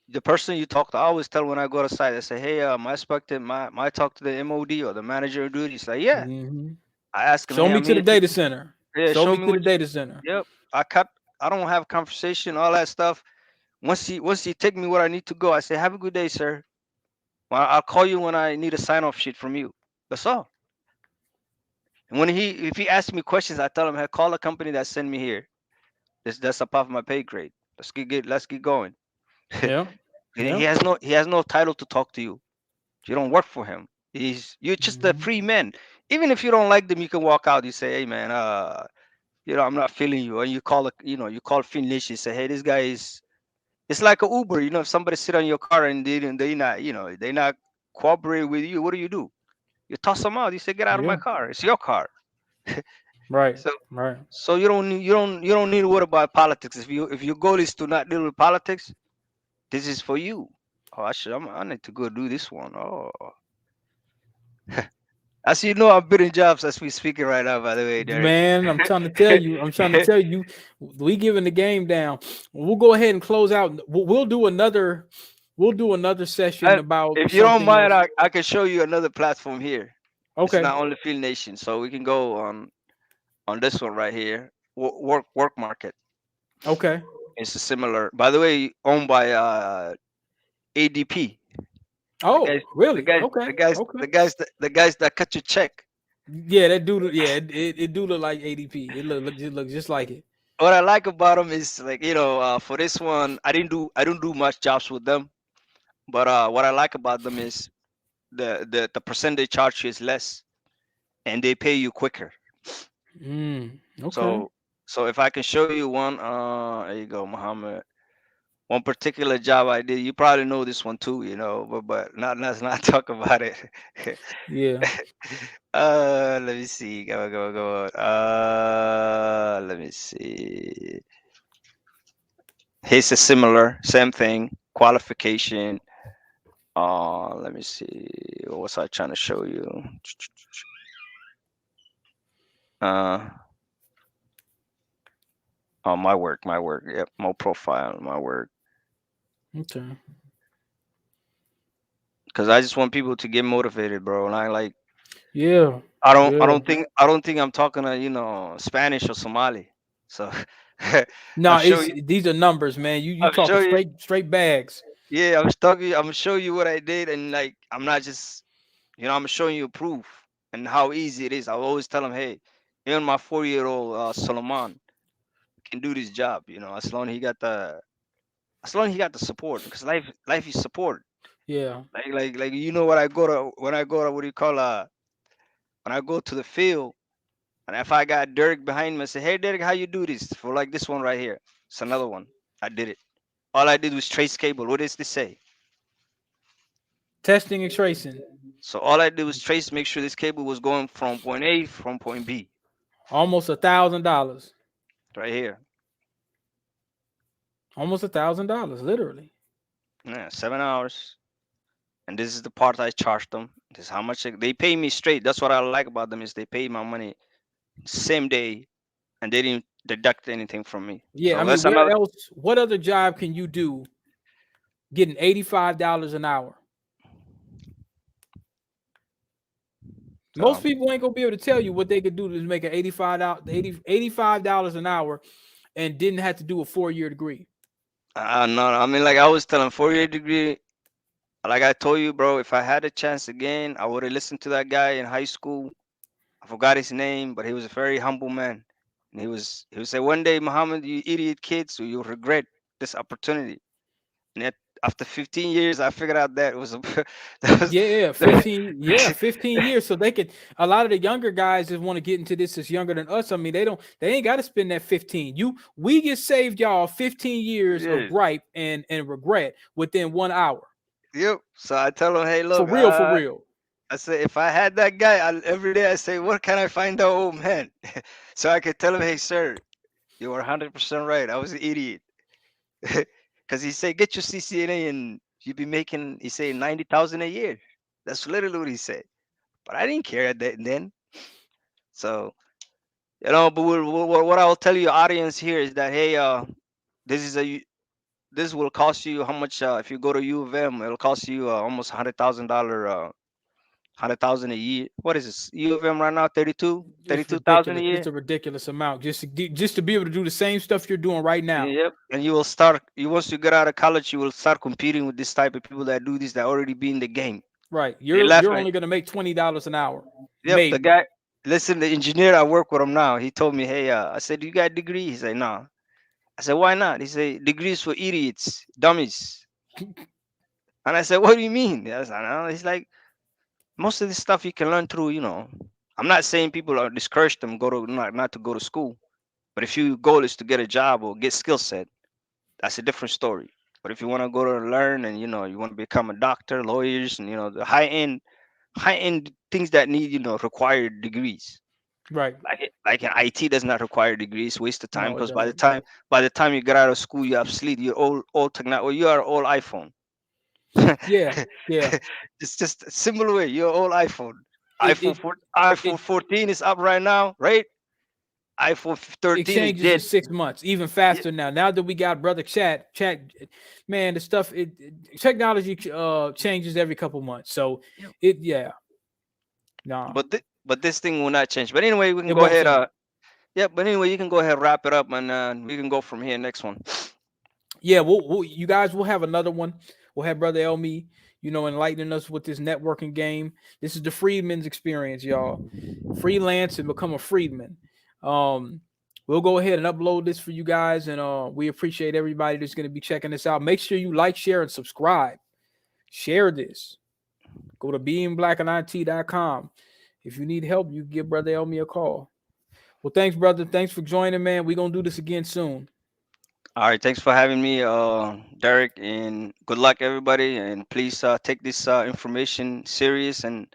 S2: the person you talk to. I always tell when I go to site, I say, "Hey, my talk to the MOD or the manager of duty." He's like, "Yeah."
S1: Hmm.
S2: I ask him,
S1: Show
S2: "Hey,
S1: me
S2: I'm
S1: to
S2: here
S1: the
S2: to take
S1: data
S2: you."
S1: center.
S2: Yeah,
S1: Show
S2: show
S1: me
S2: me
S1: to the
S2: what you.
S1: data center.
S2: Yep. I don't have conversation, all that stuff. Once he take me where I need to go, I say, "Have a good day, sir. Well, I'll call you when I need a sign off sheet from you." That's all. And if he asks me questions, I tell him, "Hey, call the company that sent me here. That's above my pay grade. Let's get going."
S1: Yeah.
S2: he
S1: Yeah.
S2: has no he has no title to talk to you. You don't work for him. He's you're just a
S1: Mhm.
S2: free man. Even if you don't like them, you can walk out. You say, "Hey, man, I'm not feeling you." And you call it, you call Finnish. You say, "Hey, this guy is." It's like a Uber. If somebody sit on your car and they not cooperate with you, what do? You toss them out. You say, "Get out of my
S1: Yeah.
S2: car. It's your car."
S1: Right.
S2: So
S1: Right.
S2: you don't need to worry about politics. If your goal is to not deal with politics, this is for you. Oh, I need to go do this one. Oh, as you know, I'm bidding jobs as we speaking right now. By the way, Derek.
S1: Man, I'm trying to tell you. I'm trying to tell you. We giving the game down. We'll go ahead and close out. We'll do another. We'll do another session
S2: And
S1: about
S2: if you don't
S1: something
S2: mind,
S1: else.
S2: I can show you another platform here. It's
S1: Okay.
S2: not only Field Nation, so we can go on this one right here. Work market.
S1: Okay.
S2: It's a similar. By the way, owned by ADP. The guys,
S1: Oh,
S2: the
S1: really?
S2: guys,
S1: Okay.
S2: the guys,
S1: Okay.
S2: the guys that cut your check.
S1: Yeah, that do. Yeah, it do look like ADP. It look just like it.
S2: What I like about them is like for this one, I don't do much jobs with them. But what I like about them is the percent they charge you is less, and they pay you quicker.
S1: Okay.
S2: So so if I can show you one, there you go, Muhammad. One particular job I did, you probably know this one too, but not let's not talk about it.
S1: Yeah.
S2: Let me see. Go. Let me see. Here's a similar, same thing, qualification. Let me see. What was I trying to show you? Uh, my work. Yep, my profile, my work.
S1: Okay.
S2: Because I just want people to get motivated, bro. And I like,
S1: Yeah.
S2: I don't, I
S1: Yeah.
S2: don't think, I don't think I'm talking to Spanish or Somali. So,
S1: No,
S2: I'm show
S1: it's
S2: you,
S1: these are numbers, man. You
S2: I'm
S1: talking
S2: show you,
S1: straight bags.
S2: yeah, I'm show you what I did, and like, I'm not just, I'm showing you proof and how easy it is. I always tell them, hey, even my 4-year-old Solomon can do this job. As long as he got the support, because life is support.
S1: Yeah.
S2: Like what I go to when I go to what do you call when I go to the field, and if I got Derek behind me, I say, hey Derek, how you do this for like this one right here? It's another one. I did it. All I did was trace cable. What does this say?
S1: Testing and tracing.
S2: So all I did was trace, make sure this cable was going from point A from point B,
S1: Almost $1,000.
S2: right here.
S1: Almost $1,000, literally.
S2: Yeah, 7 hours. And this is the part I charged them. This is how much they pay me straight. That's what I like about them is they pay my money same day, and they didn't deduct anything from me.
S1: Yeah,
S2: So
S1: I mean,
S2: that's
S1: where
S2: another.
S1: else? What other job can you do getting $85 an hour? Most
S2: So
S1: people ain't gonna be able to tell you what they could do to make an 85 dollars an hour and didn't have to do a 4-year degree.
S2: no, I mean, like I was telling, 4-year degree. Like I told you, bro, if I had a chance again, I would have listened to that guy in high school. I forgot his name, but he was a very humble man. And he would say, one day, Muhammad, you idiot kids, so you'll regret this opportunity. And yet, after 15 years, I figured out that it was a that was
S1: Yeah, 15, yeah, 15 years. So they could a lot of the younger guys that want to get into this that's younger than us. I mean, they ain't got to spend that 15. We just saved y'all 15 years of
S2: yeah,
S1: gripe and regret within 1 hour.
S2: yep. So I tell him, hey,
S1: For
S2: look,
S1: real, for real.
S2: I say if I had that guy every day, I say, where can I find that old man? So I could tell him, hey, sir, you were 100% right. I was an idiot. Because he said, get your CCNA and you be making, he said, 90,000 a year. That's literally what he said. But I didn't care at that then. So, but what I will tell you, audience here, is that, hey, this is this will cost you how much, if you go to U of M, it'll cost you almost $100,000, 100,000 a year. What is this? U of M right now, 32,
S1: It's
S2: 32,000 a
S1: ridiculous. It's
S2: year.
S1: a ridiculous amount just to be able to do the same stuff you're doing right now.
S2: Yep. And you will start, once you get out of college, you will start competing with this type of people that do this, that already be in the game.
S1: Right.
S2: They laugh
S1: You're
S2: at.
S1: only gonna make $20 an hour,
S2: Yep, the
S1: maybe.
S2: guy. Listen, the engineer I work with him now. He told me, "Hey, I said, you got a degree?" He said, "Nah." I said, "Why not?" He said, "Degrees for idiots, dummies." And I said, "What do you mean?" I said, "No." He's like, most of this stuff you can learn through, I'm not saying people are discourage them go to not to go to school, but if your goal is to get a job or get skill set, that's a different story. But if you want to go to learn and you want to become a doctor, lawyers, and the high end things that need required degrees.
S1: Right.
S2: Like in IT does not require degrees, waste of time
S1: No, it
S2: because
S1: doesn't.
S2: by the time you get out of school, you're obsolete. You're all technology. Well, you are all iPhone.
S1: Yeah, yeah.
S2: It's just a similar way. You're all iPhone.
S1: It it
S2: iPhone
S1: it
S2: 14 is up right now, right? iPhone
S1: it
S2: 13 is
S1: changes in
S2: dead.
S1: 6 months, even
S2: Yeah,
S1: faster now. Now that we got brother chat, man, the stuff technology changes every couple months. So
S2: yeah.
S1: yeah, nah,
S2: But this thing will not change. But anyway, we can
S1: it
S2: go
S1: won't
S2: ahead.
S1: change.
S2: Yeah. But anyway, you can go ahead wrap it up, and we can go from here. Next one.
S1: Yeah, you guys will have another one. We'll have brother Elmi, enlightening us with this networking game. This is the freedman's experience, y'all. Freelance and become a freedman. Um, we'll go ahead and upload this for you guys, and we appreciate everybody that's going to be checking this out. Make sure you like, share, and subscribe. Share this. Go to beingblackandit.com. If you need help, you give brother Elmi a call. Well, thanks, brother. Thanks for joining, man. We're gonna do this again soon.
S2: All right. Thanks for having me, Derek, and good luck, everybody. And please take this information serious, and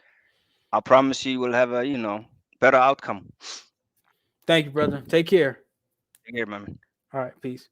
S2: I promise you will have a better outcome.
S1: Thank you, brother. Take care.
S2: Take care, man.
S1: All right, peace.